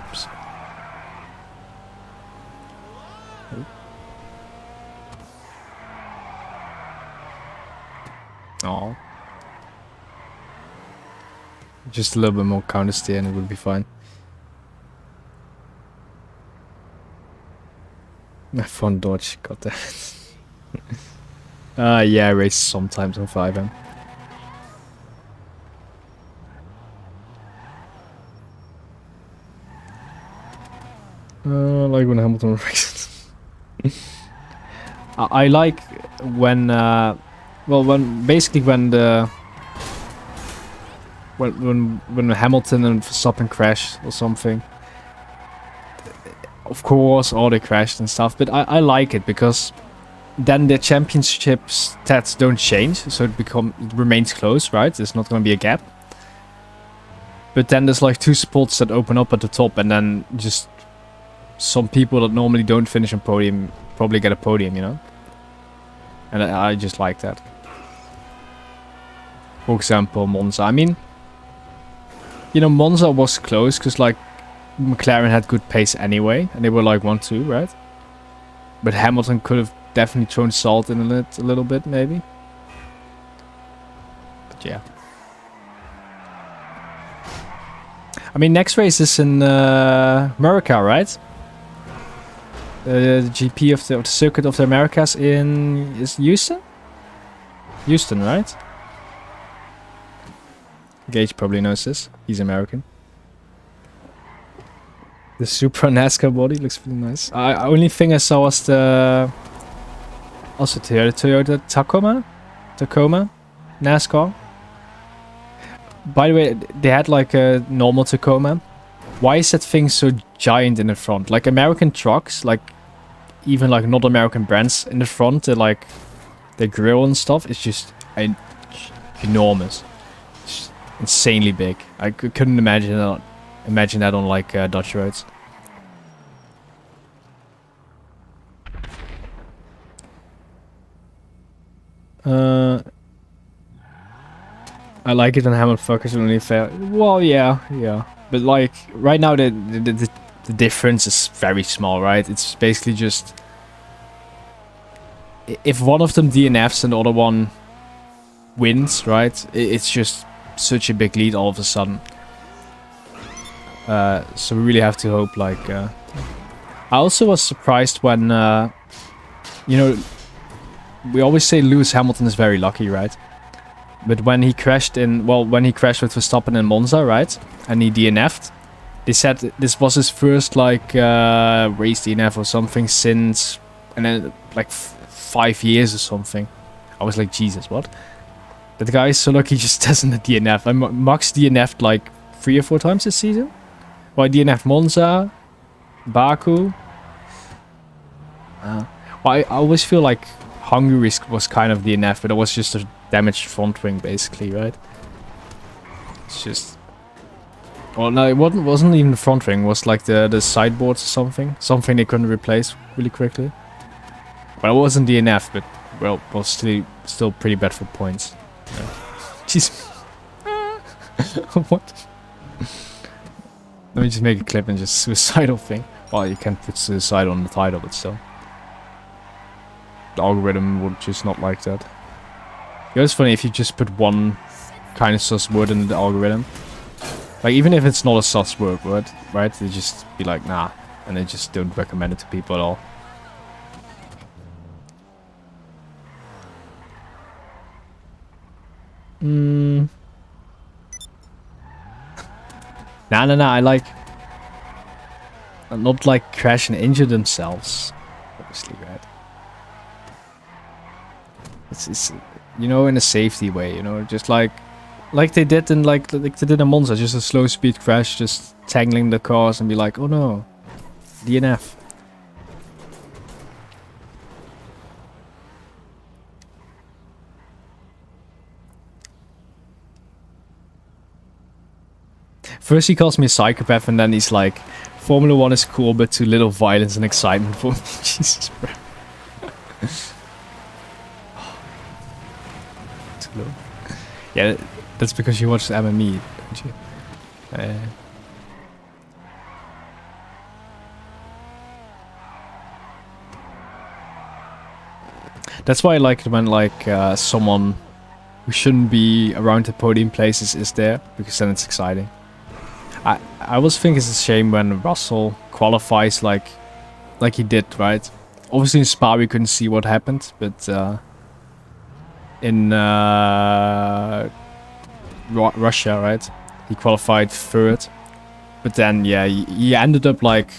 Speaker 1: Oh. Just a little bit more counter steer and it would be fine. My front dodge, got that. Yeah, I race sometimes on 5M. Like when Hamilton races. I like when, well, when Hamilton and Verstappen crash or something. Of course, or they crashed and stuff, but I like it because then the championship stats don't change, so it remains close, right? There's not going to be a gap. But then there's like 2 spots that open up at the top, and then just some people that normally don't finish on podium probably get a podium, you know? And I just like that. For example, Monza. I mean, you know, Monza was close because like McLaren had good pace anyway, and they were like 1-2, right? But Hamilton could have definitely thrown salt in it a little bit, maybe. But yeah. I mean, next race is in America, right? The GP of the Circuit of the Americas is Houston? Houston, right? Gage probably knows this. He's American. The Supra NASCAR body looks really nice. Only thing I saw was the... Also the Toyota Tacoma NASCAR. By the way, they had like a normal Tacoma. Why is that thing so giant in the front? Like American trucks, like even like not American brands in the front, they're like the grill and stuff is just enormous. It's insanely big. I couldn't imagine that on like Dutch roads. I like it when Hamilton focus on only fair. Well, yeah. But like right now, the difference is very small, right? It's basically just if one of them DNFs and the other one wins, right? It's just such a big lead all of a sudden. So we really have to hope. Like, I also was surprised when, you know, we always say Lewis Hamilton is very lucky, right? But when he crashed when he crashed with Verstappen in Monza, right? And he DNF'd, they said this was his first, like, race DNF or something since, and then, like, 5 years or something. I was like, Jesus, what? That guy is so lucky he just doesn't DNF. Max DNF'd, like, 3 or 4 times this season. Well, I DNF'd Monza, Baku. Well, I always feel like Hungary was kind of DNF, but it was just a damaged front wing, basically, right? It's just... Well, no, it wasn't even the front wing. It was like the sideboards or something. Something they couldn't replace really quickly. Well, it wasn't DNF, but, well, it was still pretty bad for points. Yeah. Jeez. What? Let me just make a clip and just suicidal thing. Well, you can't put suicide on the title, but still. The algorithm would just not like that. You know, it's funny if you just put one kind of sus word in the algorithm. Like, even if it's not a sus word, right? They just be like, nah. And they just don't recommend it to people at all. Nah, I like... Not like crash and injure themselves. Obviously, right? It's you know, in a safety way, you know, just like they did in like they did in Monza, just a slow speed crash, just tangling the cars and be like, oh no, DNF. First he calls me a psychopath, and then he's like, Formula 1 is cool, but too little violence and excitement for me. Jesus, bro. Too low. Yeah, that's because you watched MME, don't you? That's why I like it when like someone who shouldn't be around the podium places is there, because then it's exciting. I always think it's a shame when Russell qualifies like he did, right? Obviously in Spa we couldn't see what happened, but in Russia, right? He qualified third, but then yeah, he ended up like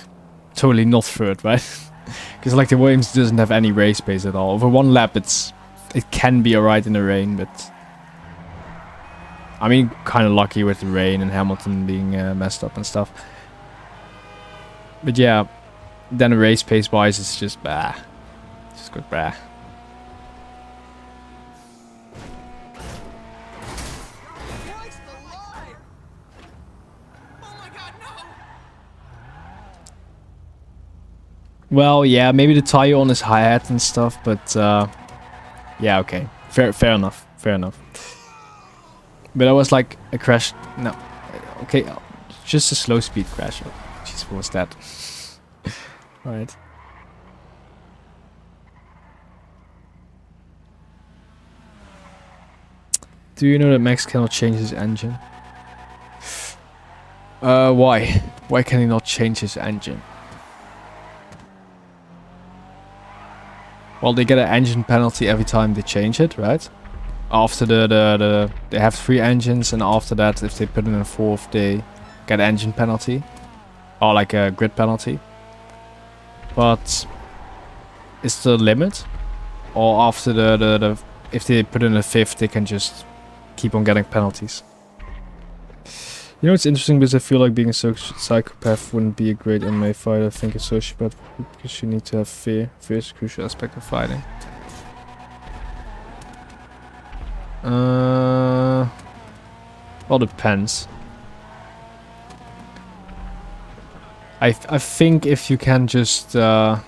Speaker 1: totally not third, right? Because like the Williams doesn't have any race pace at all. Over one lap, it can be alright in the rain, but I mean, kind of lucky with the rain and Hamilton being messed up and stuff. But yeah, then race pace wise, it's just bah, just good bah. Well, yeah, maybe the tire on his hi-hat and stuff, but yeah, okay. Fair enough. Fair enough. But that was like a crash. No. Okay, just a slow speed crash. Oh, jeez, what was that? Alright. Do you know that Max cannot change his engine? Why? Why can he not change his engine? Well, they get an engine penalty every time they change it, right? After they have 3 engines, and after that, if they put in a 4th, they get an engine penalty. Or like a grid penalty. But is the limit? Or after if they put in a 5th, they can just keep on getting penalties. You know, it's interesting because I feel like being a psychopath wouldn't be a great MMA fighter. I think a sociopath, because you need to have fear. Fear is a crucial aspect of fighting. Well, depends. I think if you can just you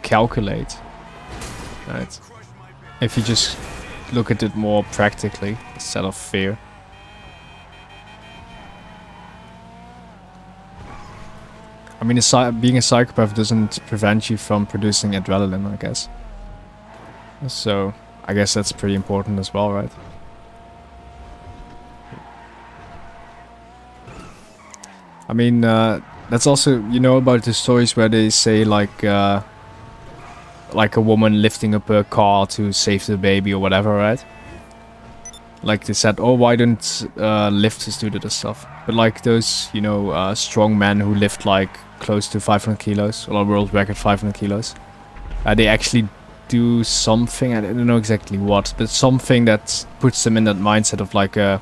Speaker 1: calculate, right? If you just look at it more practically instead of fear. I mean, being a psychopath doesn't prevent you from producing adrenaline, I guess. So, I guess that's pretty important as well, right? I mean, that's also, you know, about the stories where they say like a woman lifting up a car to save the baby or whatever, right? Like they said, oh, why don't lifters do that stuff? But like those, you know, strong men who lift like close to 500 kilos, or world record 500 kilos, they actually do something, I don't know exactly what, but something that puts them in that mindset of like a,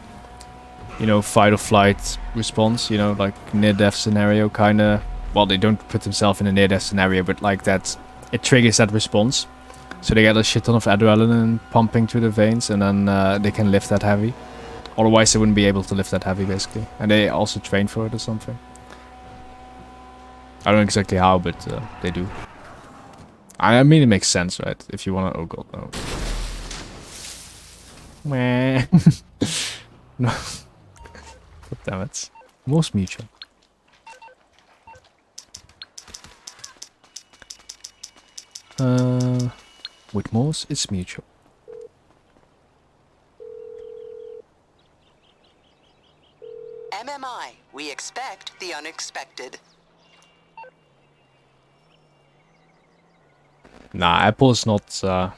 Speaker 1: you know, fight or flight response, you know, like near-death scenario kind of. Well, they don't put themselves in a near-death scenario, but like that, it triggers that response. So they get a shit ton of adrenaline pumping through the veins, and then they can lift that heavy. Otherwise, they wouldn't be able to lift that heavy, basically. And they also train for it or something. I don't know exactly how, but they do. I mean, it makes sense, right? If you want to... Oh god, no. Meh. No. God damn it. Most mutual. With Morse, it's mutual.
Speaker 3: MMI, we expect the unexpected.
Speaker 1: Nah, Apple's not... I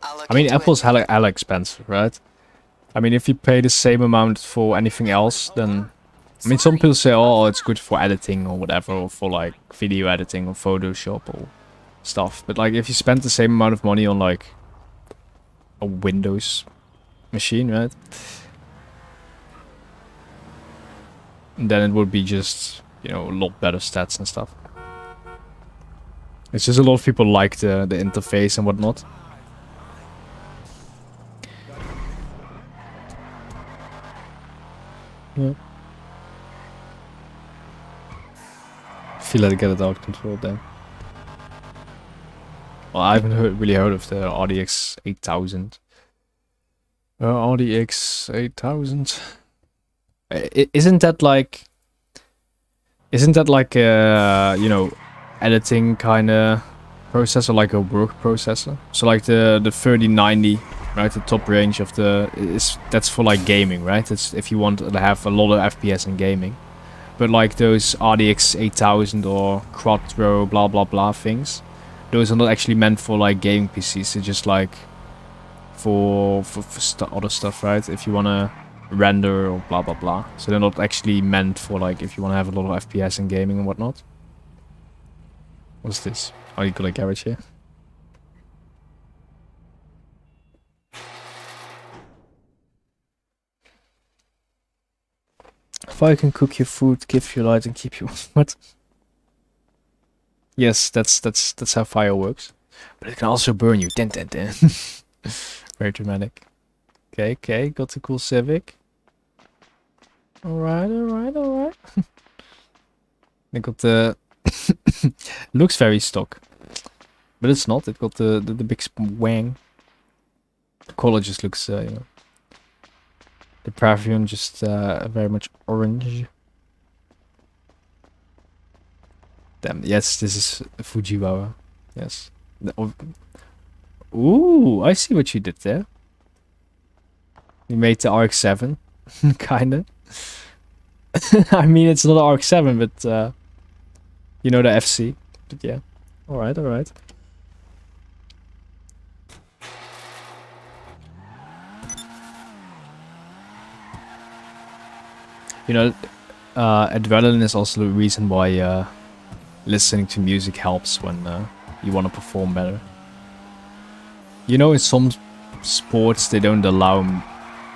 Speaker 3: I'll
Speaker 1: mean, Apple's hella expensive, right? I mean, if you pay the same amount for anything else, then... I mean, some people say, oh, it's good for editing or whatever, or for like video editing or Photoshop or stuff. But like, if you spend the same amount of money on like a Windows machine, right? Then it would be just, you know, a lot better stats and stuff. It's just a lot of people like the interface and whatnot. Yeah. I feel like I get it out of control then. Well, I haven't really heard of the RDX 8000. RDX 8000. Isn't that like a, you know, editing kind of processor, like a work processor? So like the 3090, right, the top range of that's for like gaming, right? It's if you want to have a lot of FPS in gaming. But like those RDX 8000 or Quattro blah blah blah things, those are not actually meant for like gaming PCs. They're just like for other stuff, right? If you wanna render or blah blah blah. So they're not actually meant for like if you wanna have a lot of FPS in gaming and whatnot. What's this? Oh, you got a garage here. Fire can cook your food, give you light, and keep you... What? Yes, that's how fire works. But it can also burn you. Dun, dun, dun. Very dramatic. Okay, got the cool Civic. Alright. They got the looks very stock, but it's not. It got the big wang. The color just looks, you know, the perfume just very much orange. Damn. Yes, this is Fujiwara. Yes. Ooh, I see what you did there. You made the RX-7, kinda. I mean, it's not an RX-7, but you know, the FC. But yeah, all right, all right. You know, adrenaline is also the reason why listening to music helps when you want to perform better. You know, in some sports they don't allow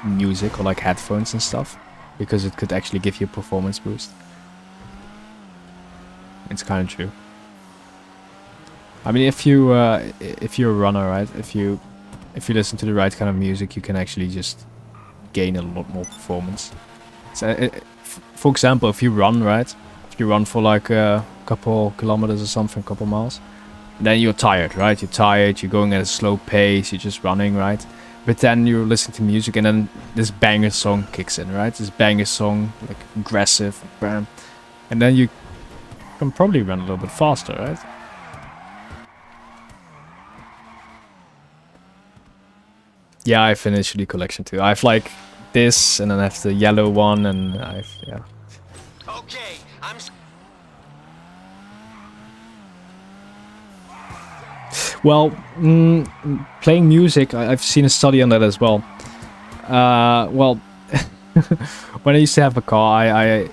Speaker 1: music or like headphones and stuff because it could actually give you a performance boost. It's kind of true. I mean, if you're a runner, right? If you listen to the right kind of music, you can actually just gain a lot more performance. So, for example, if you run, right? If you run for like a couple kilometers or something, couple miles, then you're tired, right? You're tired. You're going at a slow pace. You're just running, right? But then you're listening to music, and then this banger song kicks in, right? This banger song, like aggressive, bam, and then you can probably run a little bit faster, right? Yeah, I finished the collection too. I've like this, and then I have the yellow one, and yeah.
Speaker 2: Okay, I'm.
Speaker 1: Well, playing music, I've seen a study on that as well. Well, when I used to have a car,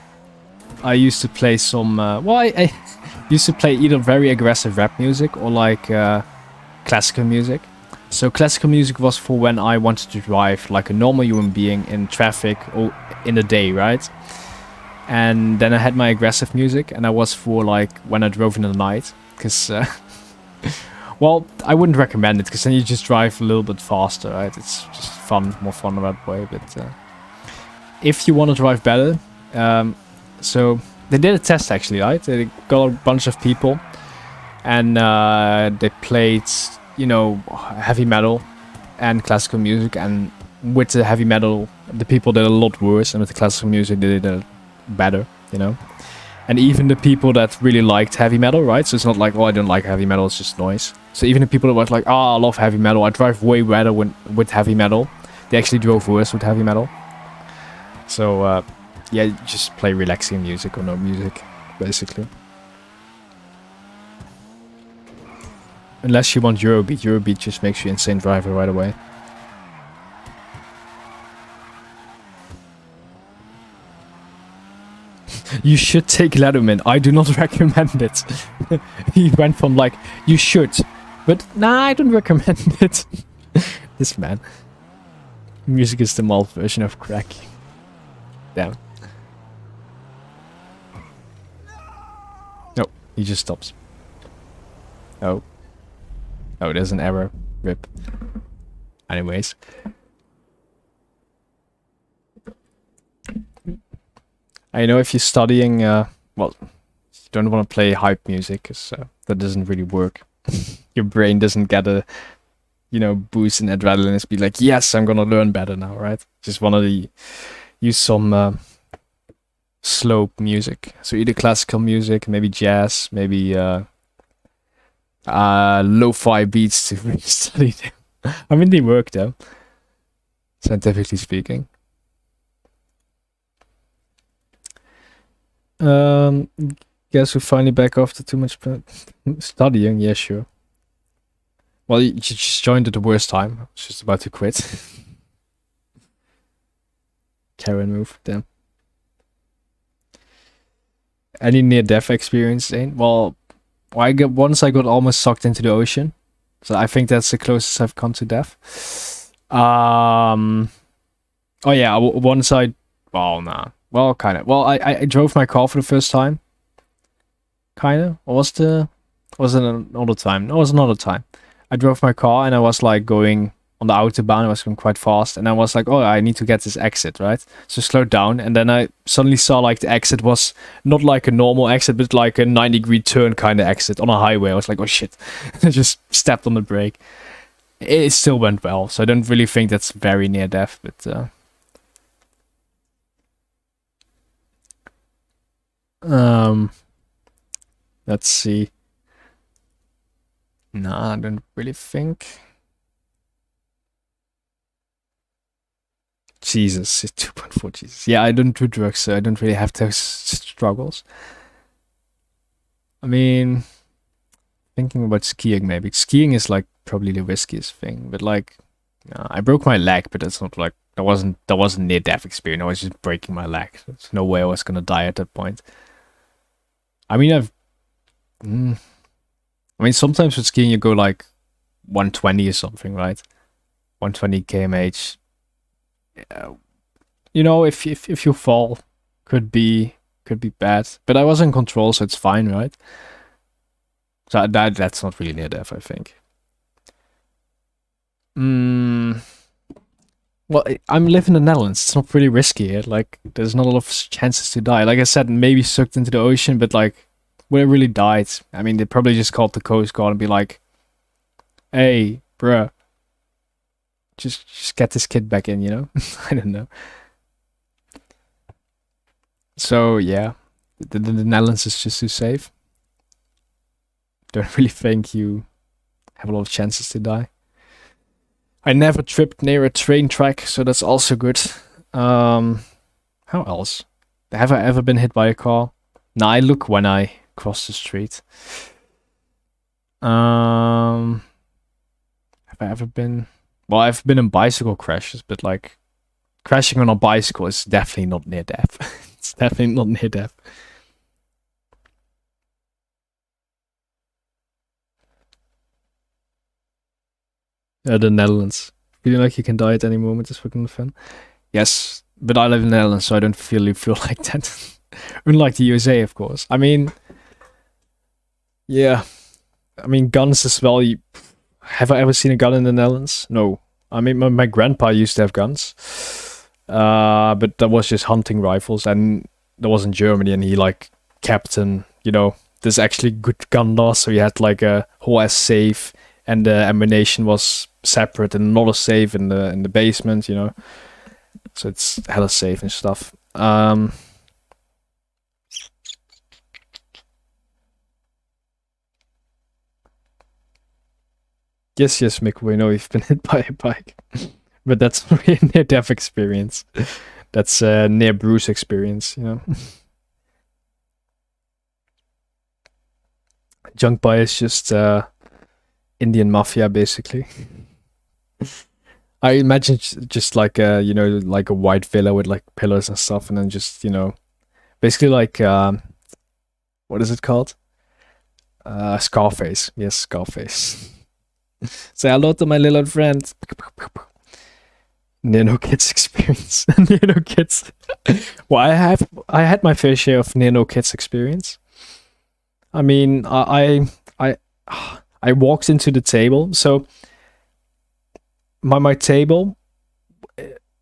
Speaker 1: I used to play some. Well, I used to play either very aggressive rap music or like classical music. So classical music was for when I wanted to drive like a normal human being in traffic or in the day, right? And then I had my aggressive music, and that was for like when I drove in the night, because. Well, I wouldn't recommend it, because then you just drive a little bit faster, right? It's just fun, more fun that way. But if you want to drive better, so they did a test actually, right? They got a bunch of people, and they played, you know, heavy metal and classical music. And with the heavy metal, the people did a lot worse, and with the classical music, they did better, you know. And even the people that really liked heavy metal, right? So it's not like, oh, I don't like heavy metal, it's just noise. So even the people that were like, oh, I love heavy metal, I drive way better with heavy metal, they actually drove worse with heavy metal. So, yeah, just play relaxing music or no music, basically. Unless you want Eurobeat. Eurobeat just makes you insane driver right away. You should take Letterman. I do not recommend it. He went from like, you should. But nah, I don't recommend it. This man. Music is the mild version of crack. Damn. No, he just stops. Oh. Oh, there's an error. Rip. Anyways. I know if you're studying, well, you don't want to play hype music, because that doesn't really work. Your brain doesn't get a, you know, boost in adrenaline. It's be like, yes, I'm gonna learn better now, right? Just want to use some slow music. So either classical music, maybe jazz, maybe lo-fi beats to really study them. I mean, they work though, scientifically speaking. Guess we're finally back after too much studying. Yeah, sure. Well, you just joined at the worst time. I was just about to quit. Karen move, damn. Any near-death experience, Zane? Well, once I got almost sucked into the ocean. So I think that's the closest I've come to death. Oh yeah, once I... Well, nah. Well, kind of. Well, I drove my car for the first time. Kind of. Was it another time? No, it was another time. I drove my car and I was like going on the autobahn. I was going quite fast, and I was like, oh, I need to get this exit, right? So slowed down, and then I suddenly saw like the exit was not like a normal exit, but like a 90-degree turn kind of exit on a highway. I was like, oh shit. I just stepped on the brake. It still went well, so I don't really think that's very near death, but let's see. Nah, I don't really think. Jesus, 2.4, Jesus. Yeah, I don't do drugs, so I don't really have those struggles. I mean, thinking about skiing, maybe. Skiing is like probably the riskiest thing, but like, I broke my leg, but that's not like, that wasn't near death experience. I was just breaking my leg. There's no way I was gonna die at that point. I mean, sometimes with skiing you go like 120 or something, right? 120 kmh. You know, if you fall, could be bad. But I was in control, so it's fine, right? So that's not really near death, I think. Well, I'm living in the Netherlands. It's not pretty risky here. Like, there's not a lot of chances to die. Like I said, maybe sucked into the ocean, but like, when it really died, I mean, they probably just called the Coast Guard and be like, hey, bruh, just get this kid back in, you know? I don't know. So, yeah, the Netherlands is just too safe. Don't really think you have a lot of chances to die. I never tripped near a train track, so that's also good. How else? Have I ever been hit by a car? Nah, I look when I cross the street. Have I ever been... Well, I've been in bicycle crashes, but like, crashing on a bicycle is definitely not near death. It's definitely not near death. The Netherlands. Feeling like you can die at any moment is fucking fun. Yes, but I live in the Netherlands, so I don't feel like that. Unlike the USA, of course. I mean, yeah. I mean, guns as well. Have I ever seen a gun in the Netherlands? No. I mean, my grandpa used to have guns. But that was just hunting rifles, and that was in Germany, and he like kept an, you know, there's actually good gun laws, so he had like a whole ass safe, and the ammunition was separate and another safe in the basement, you know. So it's hella safe and stuff. Yes, Mick, we know you've been hit by a bike. But that's really a near-death experience. That's a near-bruise experience, you know. Junk buy is just Indian mafia, basically. I imagine just like a, you know, like a white villa with like pillars and stuff, and then just, you know, basically like what is it called? Scarface. Yes, Scarface. Say hello to my little friend. Near no kids experience. Near no kids. Well, I had my fair share of near no kids experience. I mean, I walked into the table. So my table,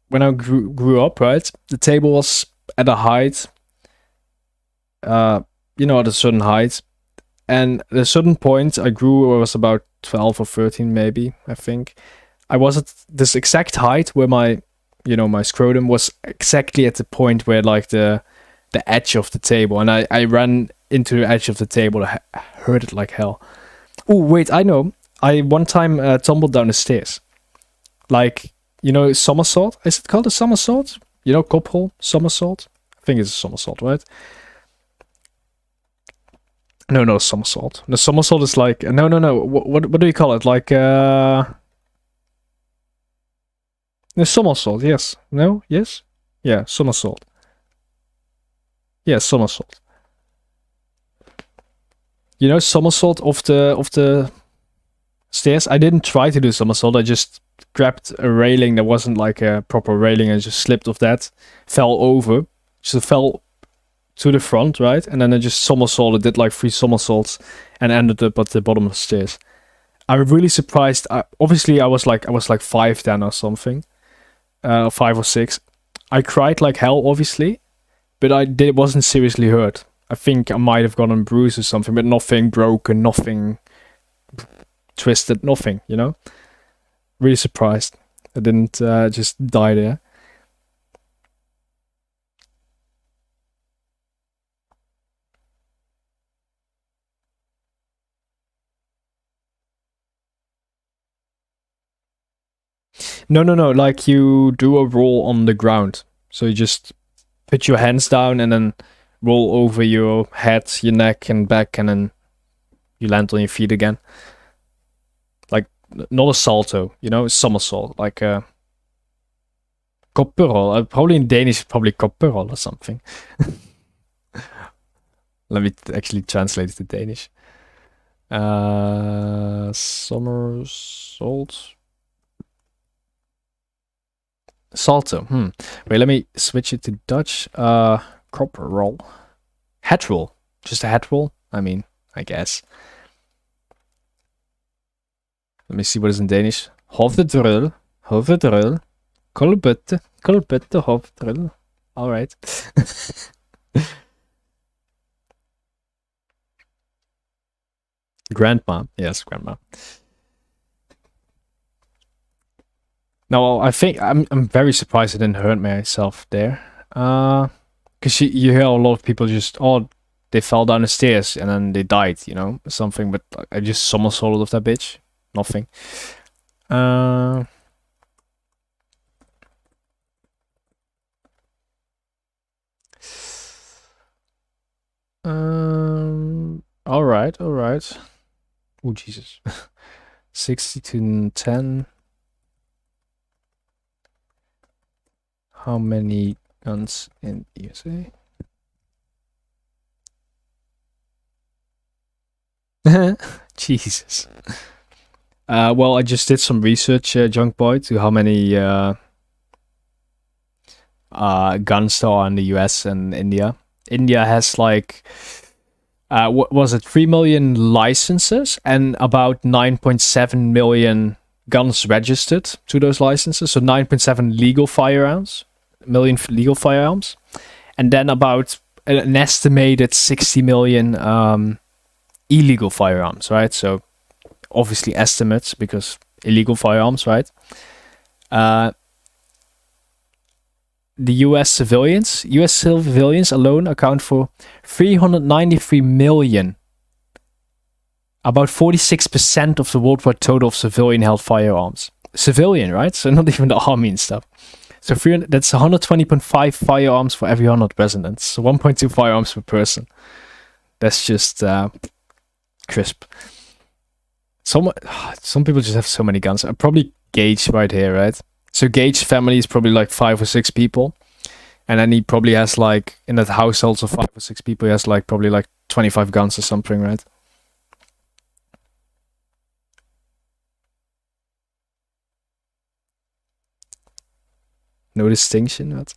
Speaker 1: when I grew up, right, the table was at a height, you know, at a certain height, and at a certain point I grew. I was about 12 or 13, maybe, I think. I was at this exact height where my, you know, my scrotum was exactly at the point where like the edge of the table, and I ran into the edge of the table. I heard it like hell. Oh wait, I know. I one time tumbled down the stairs, like, you know, somersault. Is it called a somersault? You know, cup hole somersault. I think it's a somersault, right? No, somersault. The somersault is like no. What do you call it? Like the somersault, yes. No? Yes? Yeah, somersault. Yeah, somersault. You know, somersault off the stairs? I didn't try to do somersault, I just grabbed a railing that wasn't like a proper railing and just slipped off that, fell over, just fell to the front, right? And then I just somersaulted, did like 3 somersaults, and ended up at the bottom of the stairs. I'm really surprised. Obviously, I was like 5 then or something, 5 or 6. I cried like hell, obviously, but wasn't seriously hurt. I think I might have gotten bruised or something, but nothing broken, nothing twisted, nothing. You know, really surprised. I didn't just die there. No. Like you do a roll on the ground. So you just put your hands down and then roll over your head, your neck, and back, and then you land on your feet again. Like, not a salto, you know, a somersault. Like a kopperol. Probably in Danish, probably kopperol or something. Let me actually translate it to Danish. Somersault. Salto. Wait, let me switch it to Dutch. Copper roll. Head roll. Just a head roll? I mean, I guess. Let me see what is in Danish. Hovedrull. Hovedrull. Kolbøtte. Kolbøtte hovedrull. Alright. Grandma. Yes, grandma. No, I think I'm very surprised I didn't hurt myself there. Because you hear a lot of people just, they fell down the stairs and then they died, you know, something. But I just somersaulted off that bitch. Nothing. Alright. Oh, Jesus. 60 to 10. How many guns in USA? Jesus. Well, I just did some research, Junk Boy, to how many guns there are in the US and India. India has like, what was it, 3 million licenses and about 9.7 million guns registered to those licenses. So 9.7 legal firearms, legal firearms, and then about an estimated 60 million illegal firearms, right? So obviously estimates because illegal firearms, right? The US civilians alone account for 393 million. About 46% of the worldwide total of civilian-held firearms. Civilian, right? So not even the army and stuff. So that's 120.5 firearms for every 100 residents. So 1.2 firearms per person. That's just crisp. Some people just have so many guns. Probably Gage right here, right? So Gage's family is probably like 5 or 6 people. And then he probably has like, in that household of 5 or 6 people, he has like probably like 25 guns or something, right? No distinction, what?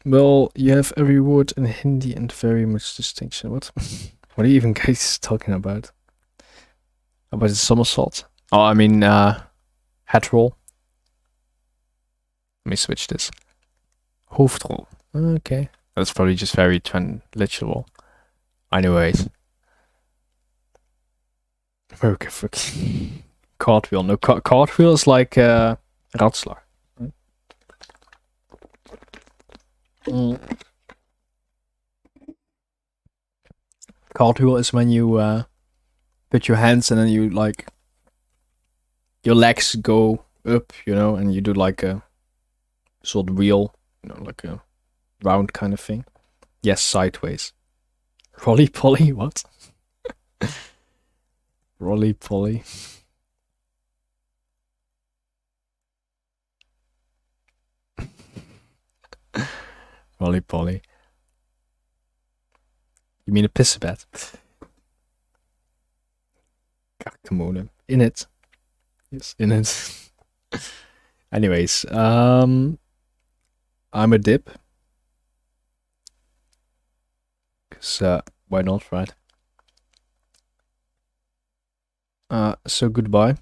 Speaker 1: Well, you have every word in Hindi and very much distinction. What? What are you even guys talking about? About the somersault? Oh, I mean, head roll. Let me switch this. Hoofdrol. Okay. That's probably just very literal. Anyways. Okay, fuck. Cartwheel. No, cartwheel is like ratslag. Right? Cartwheel is when you put your hands and then you like your legs go up, you know, and you do like a sort of wheel, you know, like a round kind of thing. Yes, sideways. Rolly poly, what? Rolly poly. Rolly poly. You mean a pissebed? Karaktermode. In it. Yes, in it. Anyways, I'm a dip. Because why not, right? So goodbye.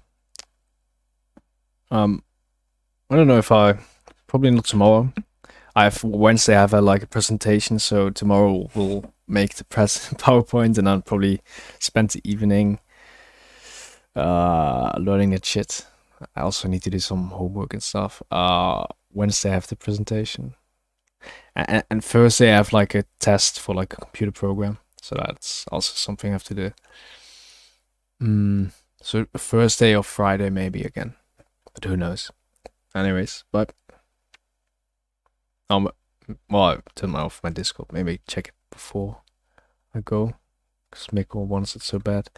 Speaker 1: I don't know if probably not tomorrow. I have Wednesday. I have a presentation, so tomorrow we'll make the PowerPoint, and I'll probably spend the evening learning that shit. I also need to do some homework and stuff. Wednesday I have the presentation, and Thursday I have like a test for like a computer program, so that's also something I have to do. So Thursday or Friday maybe again, but who knows? Anyways, but well, I turned off my Discord. Maybe check it before I go, because Mikko wants it so bad.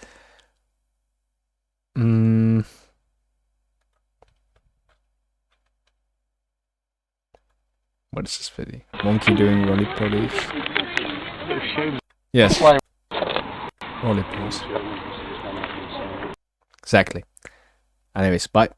Speaker 1: What is this video? Monkey doing roly polies. Yes. Roly polies. Exactly. Anyways, bye.